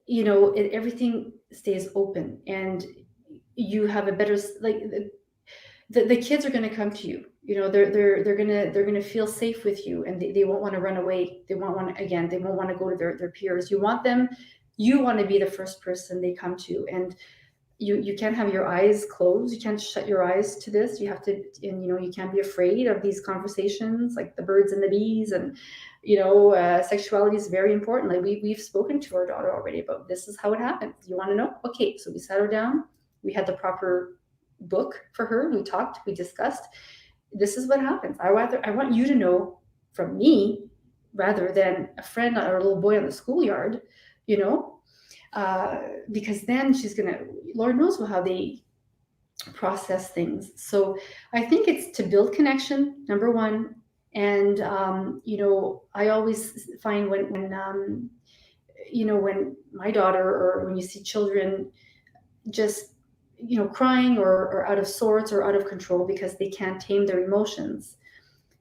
everything stays open, and you have a better, like, the kids are going to come to you. They're going to feel safe with you, and they won't want to run away. They won't want to go to their peers. You want to be the first person they come to, and you can't have your eyes closed. You can't shut your eyes to this. You have to, and you can't be afraid of these conversations, like the birds and the bees. And sexuality is very important. Like we've spoken to our daughter already about, this is how it happens. You want to know? Okay, so we sat her down. We had the proper book for her. We talked, we discussed, this is what happens. I want you to know from me, rather than a friend or a little boy on the schoolyard. you know because then she's gonna, Lord knows how they process things. So I think it's to build connection, number one. And I always find when my daughter, or when you see children just crying, or out of sorts, or out of control because they can't tame their emotions,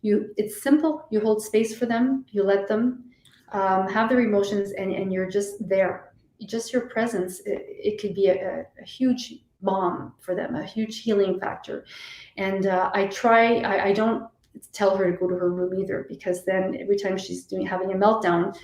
it's simple. You hold space for them, you let them have their emotions, and you're just there. Just your presence, it could be a huge balm for them, a huge healing factor. And I don't tell her to go to her room either, because then every time she's having a meltdown,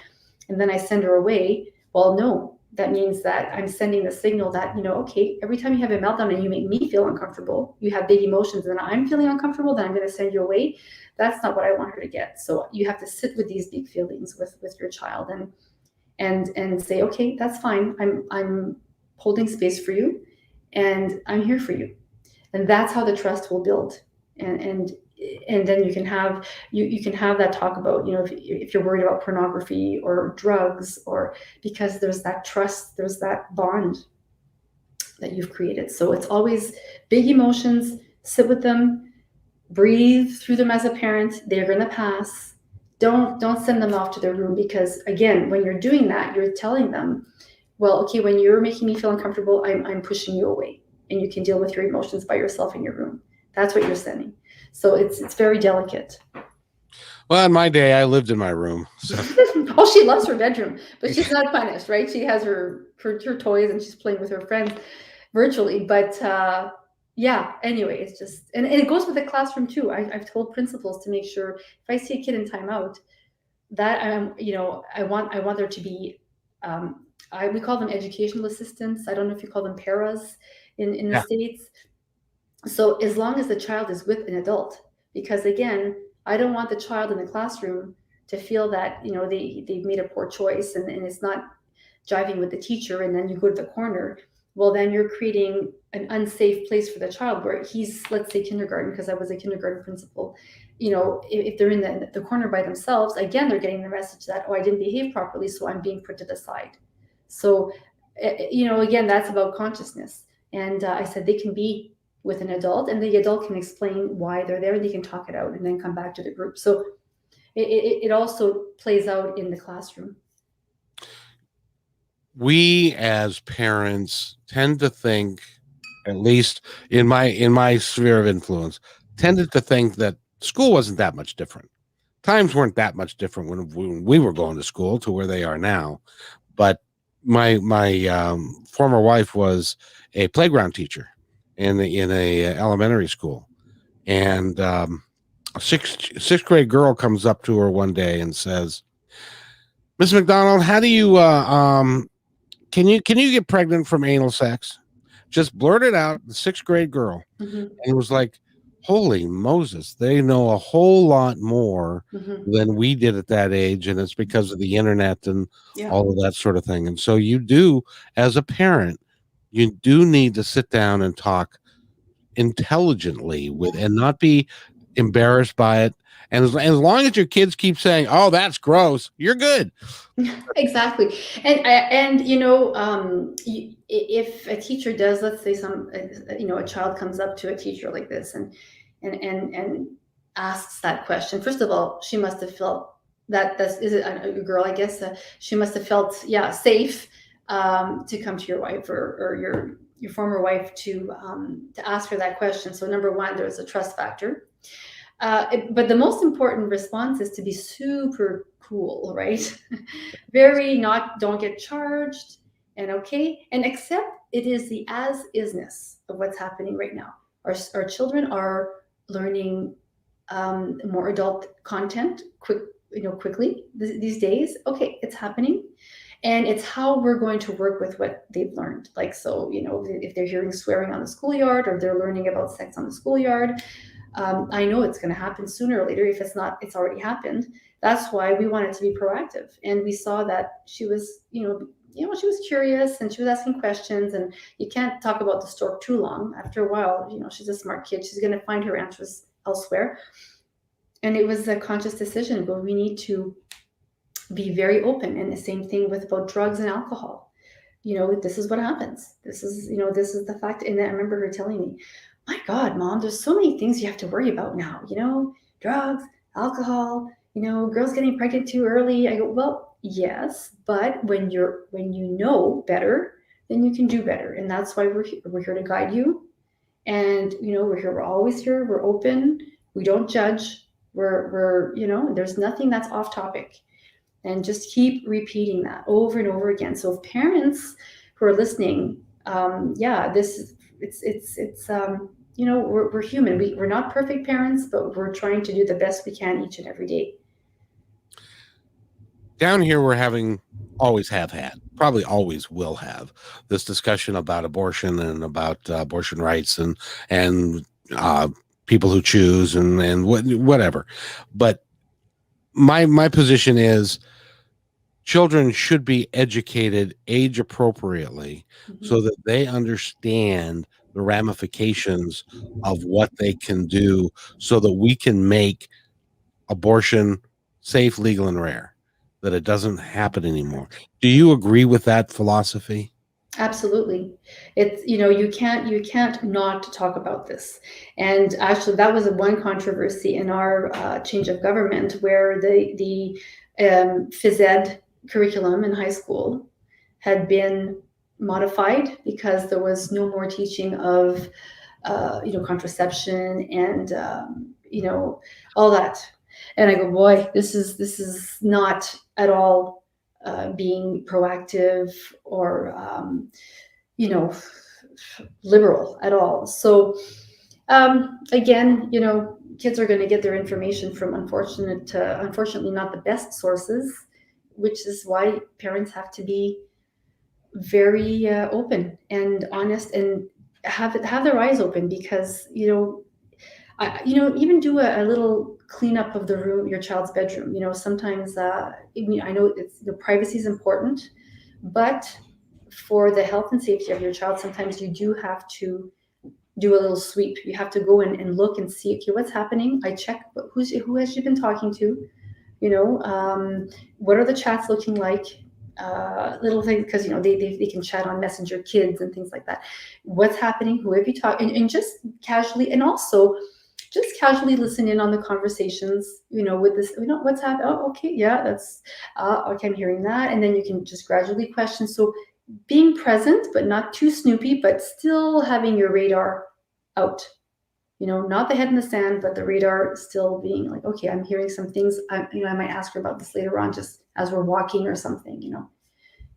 and then I send her away, well, no, that means that I'm sending the signal that, okay, every time you have a meltdown and you make me feel uncomfortable, you have big emotions, and I'm feeling uncomfortable, then I'm going to send you away. That's not what I want her to get. So you have to sit with these big feelings with your child, and say, okay, that's fine. I'm holding space for you, and I'm here for you. And that's how the trust will build. And then you can have that talk about, if you're worried about pornography or drugs, or because there's that trust, there's that bond that you've created. So it's always big emotions. Sit with them, breathe through them as a parent. They're going to pass. Don't send them off to their room, because again, when you're doing that, you're telling them, well, okay, when you're making me feel uncomfortable, I'm pushing you away, and you can deal with your emotions by yourself in your room. That's what you're sending. So it's very delicate. Well, in my day, I lived in my room. So. Oh, she loves her bedroom, but she's not punished, right? She has her toys, and she's playing with her friends virtually. But yeah, anyway, it's just, and it goes with the classroom too. I've told principals to make sure, if I see a kid in timeout, that I want there to be, we call them educational assistants. I don't know if you call them paras in the Yeah. States. So as long as the child is with an adult, because again, I don't want the child in the classroom to feel that they've made a poor choice, and it's not jiving with the teacher, and then you go to the corner. Well, then you're creating an unsafe place for the child, where he's, let's say, kindergarten, because I was a kindergarten principal. If they're in the corner by themselves, again, they're getting the message that, oh, I didn't behave properly, so I'm being put to the side. So again, that's about consciousness. And I said they can be with an adult, and the adult can explain why they're there, and they can talk it out, and then come back to the group. So it also plays out in the classroom. We as parents tend to think, at least in my sphere of influence, tended to think that school wasn't that much different. Times weren't that much different when we were going to school to where they are now. But my former wife was a playground teacher in a elementary school, and a sixth grade girl comes up to her one day and says, "Miss McDonald, how do you can you get pregnant from anal sex?" just blurted out, the 6th grade girl, Mhm. and it was like, holy Moses, they know a whole lot more Mhm. than we did at that age, and it's because of the internet and Yeah. all of that sort of thing. And so you do, as a parent, you do need to sit down and talk intelligently with, and not be embarrassed by it. And as long as your kids keep saying, "Oh, that's gross," you're good. Exactly. And you know, if a teacher does, let's say you know, a child comes up to a teacher like this and asks that question. First of all, she must have felt that that's is it a girl, I guess. She must have felt, yeah, safe to come to your wife or your former wife to ask her that question. So number one, there's a trust factor. But the most important response is to be super cool, right? Very not, don't get charged, and okay, and accept it is the as isness of what's happening right now. Our children are learning more adult content quickly these days. Okay, it's happening. And it's how we're going to work with what they've learned. Like, so, you know, if they're hearing swearing on the schoolyard or they're learning about sex on the schoolyard, I know it's going to happen sooner or later. If it's not, it's already happened. That's why we wanted to be proactive, and we saw that she was, she was curious and she was asking questions. And you can't talk about the stork too long. After a while, she's a smart kid. She's going to find her answers elsewhere. And it was a conscious decision, but we need to be very open. And the same thing with about drugs and alcohol. This is what happens. This is the fact. And I remember her telling me, my God, Mom, there's so many things you have to worry about now, drugs, alcohol, girls getting pregnant too early. I go, well, yes, but when you know better, then you can do better. And that's why we're here to guide you. And, we're always here. We're open. We don't judge. There's nothing that's off topic. And just keep repeating that over and over again. So if parents who are listening, we're human. We're not perfect parents, but we're trying to do the best we can each and every day. Down here, always have had, probably always will have, this discussion about abortion and about abortion rights and people who choose and whatever. But my position is, children should be educated age appropriately, Mm-hmm. so that they understand the ramifications of what they can do, so that we can make abortion safe, legal, and rare, that it doesn't happen anymore. Do you agree with that philosophy? Absolutely. It's, you can't not talk about this. And actually, that was one controversy in our change of government, where the phys ed curriculum in high school had been modified because there was no more teaching of contraception and all that. And I go, boy, this is not at all being proactive or liberal at all. So again, kids are going to get their information from unfortunately not the best sources, which is why parents have to be very open and honest and have their eyes open, because even do a little cleanup of the room, your child's bedroom. Sometimes I know privacy is important, but for the health and safety of your child, sometimes you do have to do a little sweep. You have to go in and look and see, okay, what's happening. I check who has she been talking to, what are the chats looking like, little things, because they can chat on Messenger Kids and things like that. What's happening, who have you talked, and just casually, and also just casually listen in on the conversations, with this, what's happening. Oh, okay, yeah, that's okay, I'm hearing that. And then you can just gradually question. So being present, but not too snoopy, but still having your radar out, not the head in the sand, but the radar still being like, okay, I'm hearing some things. I might ask her about this later on, just as we're walking or something.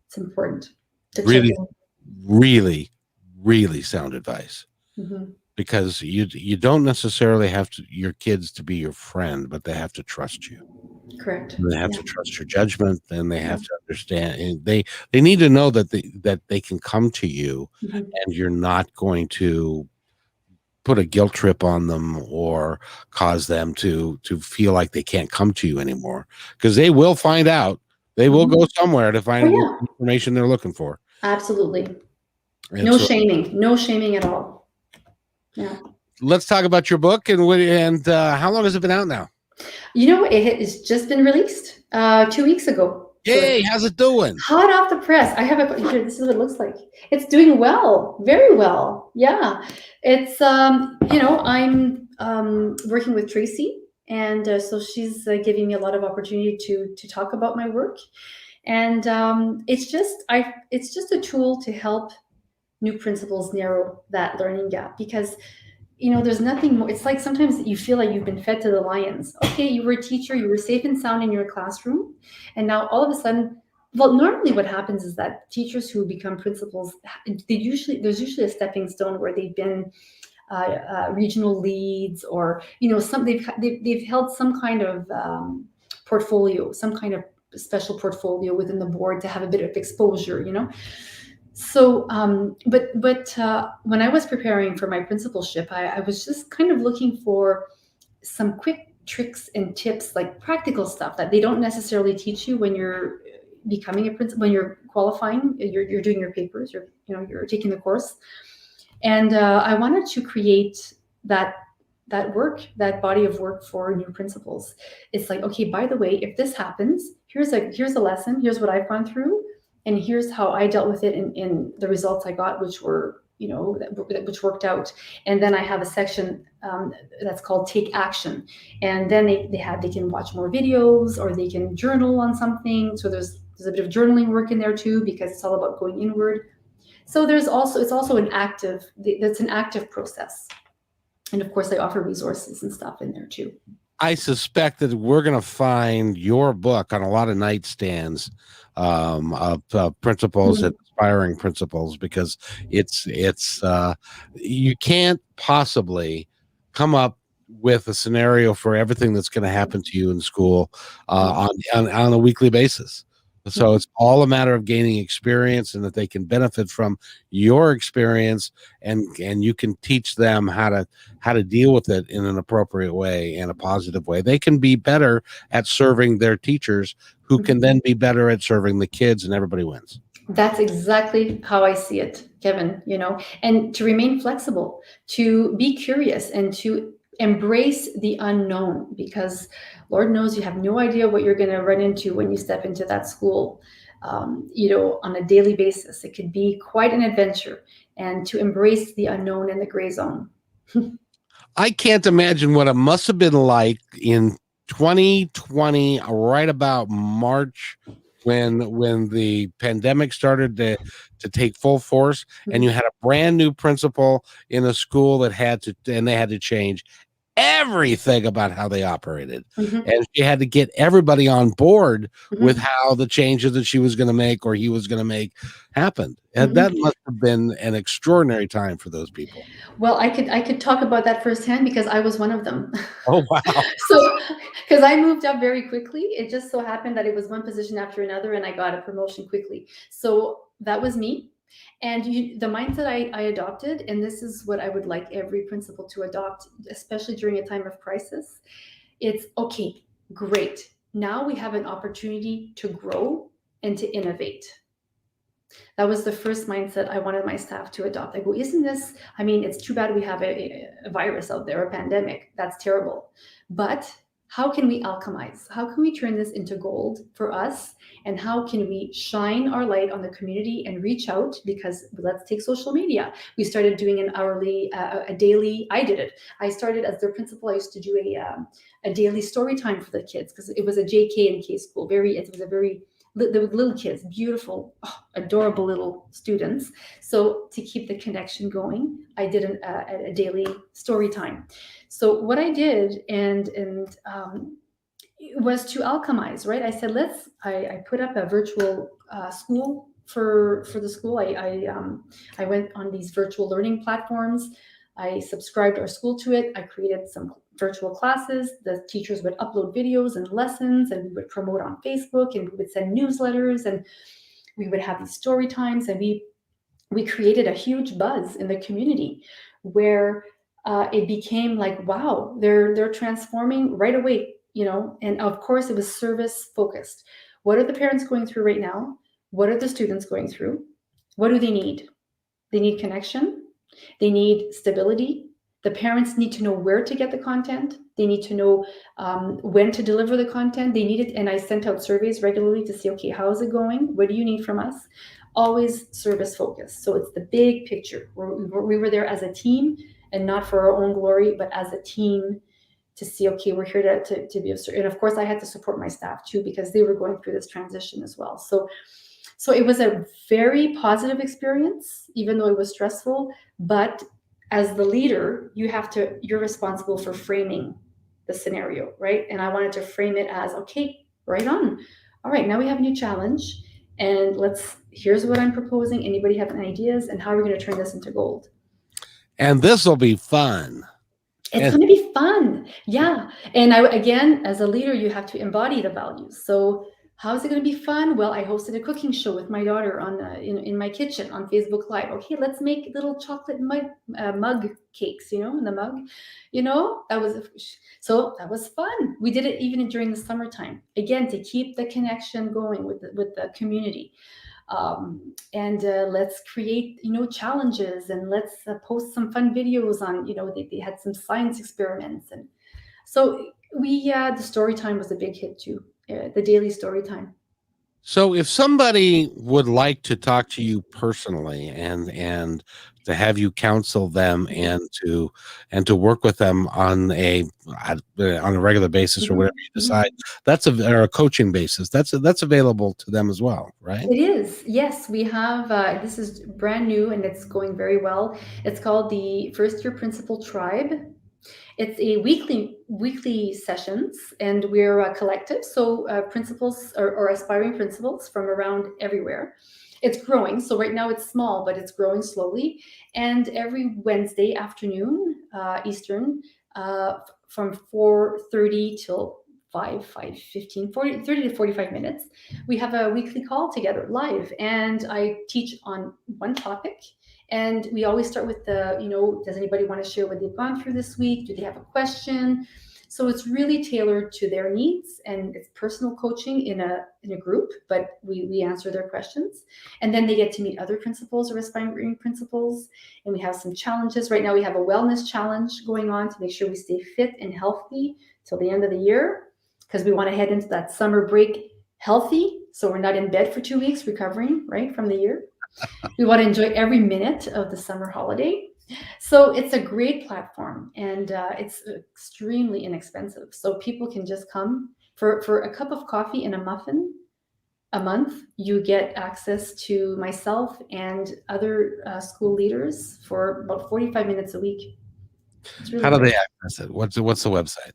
It's important to Really, check in. really, really sound advice. Mm-hmm. Because you don't necessarily have your kids to be your friend, but they have to trust you. Correct. They have Yeah. to trust your judgment, and they have to understand. And they need to know that they can come to you, Mhm. and you're not going to put a guilt trip on them or cause them to feel like they can't come to you anymore, because they will find out. They will go Mhm. somewhere to Oh, find the yeah. information they're looking for. Absolutely. And No so shaming. No shaming at all. Yeah. let's talk about your book and how long has it been out now? You know, it has just been released 2 weeks ago. So Yay, it's how's it doing? hot off the press. I have a here. This is what it looks like. It's doing well, very well. Yeah, it's I'm working with Tracy, and so she's giving me a lot of opportunity to talk about my work, and it's just a tool to help new principals narrow that learning gap, because there's nothing more. It's like sometimes you feel like you've been fed to the lions. Okay, you were a teacher, you were safe and sound in your classroom, and now all of a sudden, well, normally what happens is that teachers who become principals, there's usually a stepping stone where they've been regional leads, or they've held some kind of portfolio, some kind of special portfolio within the board to have a bit of exposure. So, but when I was preparing for my principalship, I was just kind of looking for some quick tricks and tips, like practical stuff that they don't necessarily teach you when you're becoming a principal, when you're qualifying, you're doing your papers, you're taking the course. And I wanted to create that body of work for new principals. It's like, okay, by the way, if this happens, here's a lesson, here's what I've gone through, and here's how I dealt with it in the results I got, which were, which worked out. And then I have a section that's called Take Action, and then they can watch more videos, or they can journal on something. So there's a bit of journaling work in there too, because it's all about going inward. So it's also that's an active process. And of course, they offer resources and stuff in there too. I suspect that we're going to find your book on a lot of nightstands of principals and aspiring principals, because it's you can't possibly come up with a scenario for everything that's going to happen to you in school on a weekly basis. So it's all a matter of gaining experience, and that they can benefit from your experience, and you can teach them how to deal with it in an appropriate way and a positive way. They can be better at serving their teachers, who can then be better at serving the kids, and everybody wins. That's exactly how I see it, Kevin, and to remain flexible, to be curious, and to embrace the unknown, because Lord knows you have no idea what you're going to run into when you step into that school, on a daily basis. It could be quite an adventure, and to embrace the unknown and the gray zone. I can't imagine what it must have been like in 2020, right about March, when the pandemic started to take full force, and you had a brand new principal in a school that they had to change everything about how they operated. And she had to get everybody on board with how the changes that she was going to make, or he was going to make, happened. And that must have been an extraordinary time for those people. Well, I could talk about that firsthand, because I was one of them. Oh, wow. So, because I moved up very quickly, it just so happened that it was one position after another, and I got a promotion quickly. So that was me. And the mindset I adopted, and this is what I would like every principal to adopt, especially during a time of crisis. It's okay, great. Now we have an opportunity to grow and to innovate. That was the first mindset I wanted my staff to adopt. I go, it's too bad we have a virus out there, a pandemic. That's terrible. But how can we alchemize? How can we turn this into gold for us? And how can we shine our light on the community and reach out? Because let's take social media. We started doing an hourly, a daily. I did it. I started as their principal. I used to do a daily story time for the kids, because it was a JK and K school. It was a very the little kids, beautiful, adorable little students. So to keep the connection going, I did a daily story time. So what I did, and was to alchemize, right? I said, I put up a virtual school for the school. I went on these virtual learning platforms. I subscribed our school to it. I created some virtual classes. The teachers would upload videos and lessons, and we would promote on Facebook, and we would send newsletters, and we would have these story times, and we created a huge buzz in the community where it became like, wow, they're transforming right away, you know. And of course, it was service focused. What are the parents going through right now? What are the students going through? What do they need? They need connection. They need stability. The parents need to know where to get the content. They need to know when to deliver the content. They need it. And I sent out surveys regularly to see, okay, how is it going? What do you need from us? Always service focused. So it's the big picture. We were there as a team, and not for our own glory, but as a team to see, okay, we're here to be of service. And of course, I had to support my staff too, because they were going through this transition as well. So it was a very positive experience, even though it was stressful. But as the leader, you're responsible for framing the scenario, right? And I wanted to frame it as, okay, right on. All right, now we have a new challenge, and here's what I'm proposing. Anybody have any ideas, and how are we going to turn this into gold? And this will be fun. It's going to be fun. Yeah. And again, as a leader, you have to embody the values. So how is it going to be fun? Well, I hosted a cooking show with my daughter in my kitchen on Facebook Live. Okay, let's make little chocolate mug cakes, you know, in the mug. You know, that was fun. We did it even during the summertime, again, to keep the connection going with the community. And let's create, you know, challenges, and let's post some fun videos on, you know, they had some science experiments. And so the story time was a big hit too. The daily story time. So if somebody would like to talk to you personally and to have you counsel them and to work with them on a regular basis or whatever you decide, or a coaching basis, that's available to them as well, right? It is. Yes, we have, this is brand new and it's going very well. It's called the First Year Principal Tribe. It's a weekly sessions, and we're a collective. So principals or aspiring principals from around everywhere. It's growing. So right now it's small, but it's growing slowly. And every Wednesday afternoon, Eastern, from 4:30 till 5:15, 30 to 45 minutes, we have a weekly call together live, and I teach on one topic. And we always start with does anybody want to share what they've gone through this week? Do they have a question? So it's really tailored to their needs, and it's personal coaching in a group, but we answer their questions. And then they get to meet other principals or aspiring principals, and we have some challenges. Right now we have a wellness challenge going on to make sure we stay fit and healthy till the end of the year, because we want to head into that summer break healthy, so we're not in bed for 2 weeks recovering, right, from the year. We want to enjoy every minute of the summer holiday. So it's a great platform, and it's extremely inexpensive. So people can just come for a cup of coffee and a muffin a month. You get access to myself and other school leaders for about 45 minutes a week. Really How do great. They access it? What's the website?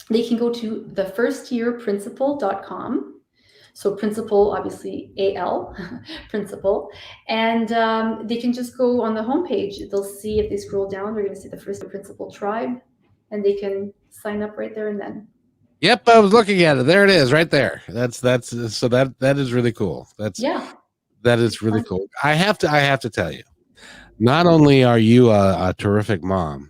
They can go to thefirstyearprincipal.com. So principal, obviously AL, principal. And they can just go on the homepage. They'll see, if they scroll down, they're going to see the First Year Principal Tribe, and they can sign up right there and then. Yep, I was looking at it. There it is, right there. That's so that is really cool. That is really cool. I have to tell you, not only are you a terrific mom,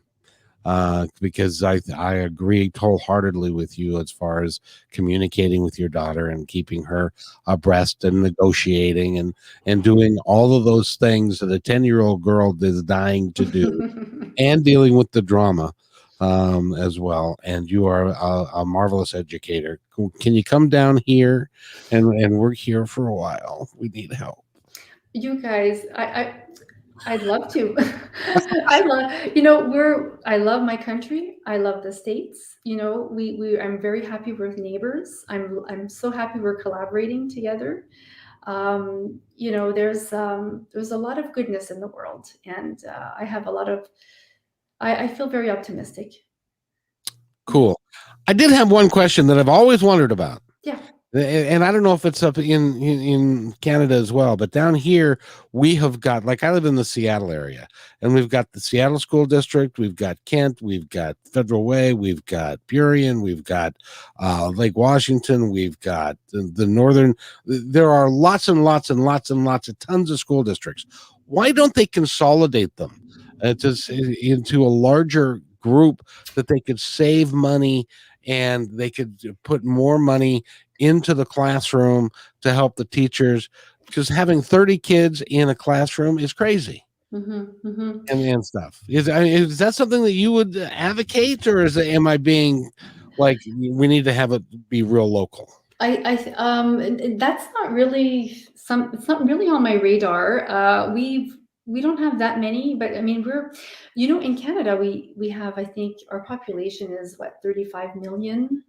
because I agree wholeheartedly with you as far as communicating with your daughter and keeping her abreast and negotiating and doing all of those things that a 10-year-old girl is dying to do, and dealing with the drama as well. And you are a marvelous educator. Can you come down here and work here for a while? We need help. You guys, I'd love to. I love my country. I love the States. You know, I'm very happy we're neighbors. I'm so happy we're collaborating together. There's a lot of goodness in the world, and I have a lot of. I feel very optimistic. Cool. I did have one question that I've always wondered about. Yeah. And I don't know if it's up in Canada as well, but down here we have got, like, I live in the Seattle area, and we've got the Seattle School District, we've got Kent, we've got Federal Way, we've got Burien, we've got Lake Washington, we've got the northern. There are lots and lots and lots and lots of tons of school districts. Why don't they consolidate them into a larger group that they could save money and they could put more money into the classroom to help the teachers, because having 30 kids in a classroom is crazy. And stuff. Is that something that you would advocate, or am I being like, we need to have it be real local? That's not really it's not really on my radar. We don't have that many, but I mean, in Canada, we have, I think our population is 35 million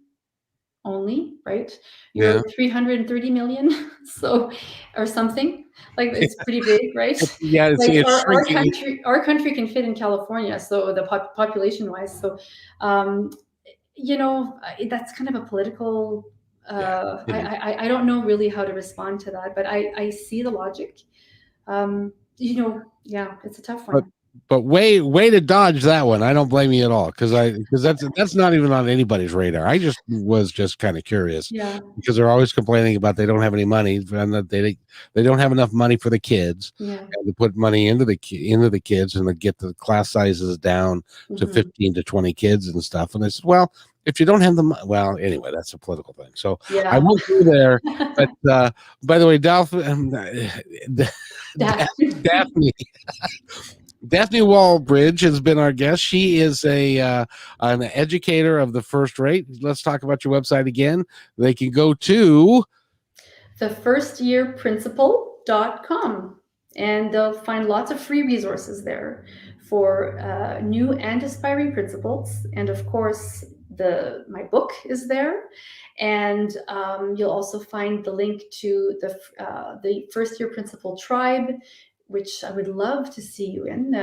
only, right? You're Yeah. 330 million, so, or something, like, it's pretty big, right? Yeah, Like, it's our shrinking. country can fit in California, so the population wise. So, um, that's kind of a political. Yeah, it is. I don't know really how to respond to that, but I see the logic. Yeah, it's a tough But one. way to dodge that one. I don't blame you at all, because that's not even on anybody's radar. I was just kind of curious, Yeah, because they're always complaining about they don't have any money, and that they don't have enough money for the kids, yeah. and to put money into the kids, and to get the class sizes down to 15 to 20 kids and stuff. And I said, well, if you don't have the well, anyway, that's a political thing. So I Yeah. won't go there. But by the way, Daphne. Daphne Wallbridge has been our guest. She is an educator of the first rate. Let's talk about your website again. They can go to thefirstyearprincipal.com, and they'll find lots of free resources there for new and aspiring principals. And of course, my book is there, and you'll also find the link to the First Year Principal Tribe, which I would love to see you in.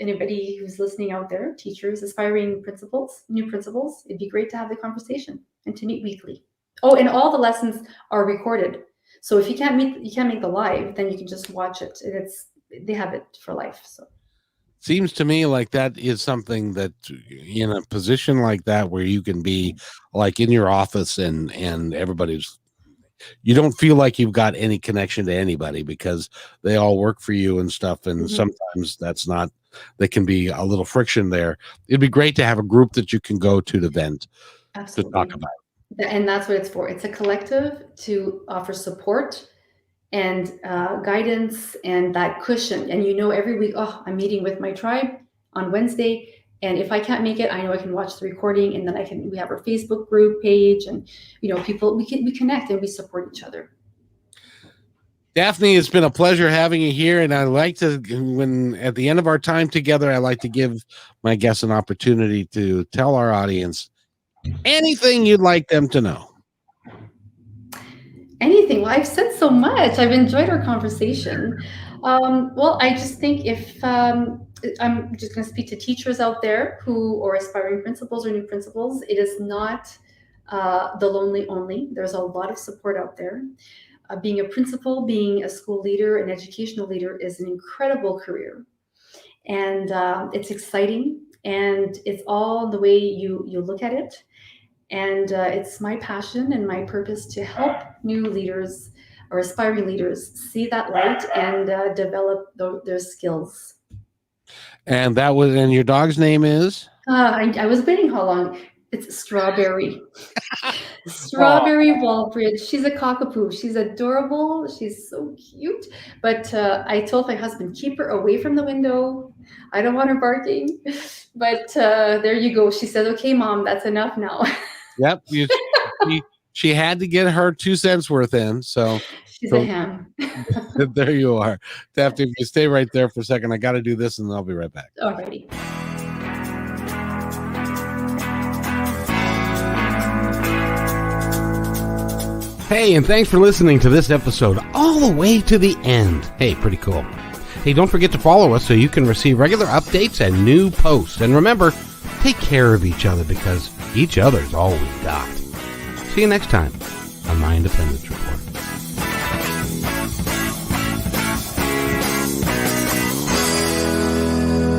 Anybody who's listening out there, teachers, aspiring principals, new principals, it'd be great to have the conversation and to meet weekly. Oh, and all the lessons are recorded. So if you can't make the live, then you can just watch it. They have it for life. So seems to me like that is something that, in a position like that, where you can be like in your office and you don't feel like you've got any connection to anybody, because they all work for you and stuff. And sometimes there can be a little friction there. It'd be great to have a group that you can go to vent, absolutely, to talk about. And that's what it's for. It's a collective to offer support and guidance and that cushion. And every week, I'm meeting with my tribe on Wednesday. And if I can't make it, I know I can watch the recording, and then we have our Facebook group page, and people, we connect and we support each other. Daphne, it's been a pleasure having you here, and I like to, when at the end of our time together, I like to give my guests an opportunity to tell our audience anything you'd like them to know. Anything. Well, I've said so much. I've enjoyed our conversation. Well, I just think if I'm just going to speak to teachers out there or aspiring principals or new principals, it is not the lonely only. There's a lot of support out there. Being a principal, being a school leader, an educational leader is an incredible career. And it's exciting, and it's all the way you look at it. And it's my passion and my purpose to help new leaders or aspiring leaders see that light and develop their skills. And your dog's name is? I was waiting how long. It's Strawberry. Strawberry Wallbridge. She's a cockapoo. She's adorable. She's so cute. But I told my husband, keep her away from the window. I don't want her barking. But there you go. She said, okay, Mom, that's enough now. Yep. She had to get her 2 cents worth in. So she's a ham. There you are. Daphne, if you stay right there for a second, I got to do this, and I'll be right back. Alrighty. Hey, and thanks for listening to this episode all the way to the end. Hey, pretty cool. Hey, don't forget to follow us so you can receive regular updates and new posts. And remember, take care of each other, because each other's all we got. See you next time. on my Independence Report.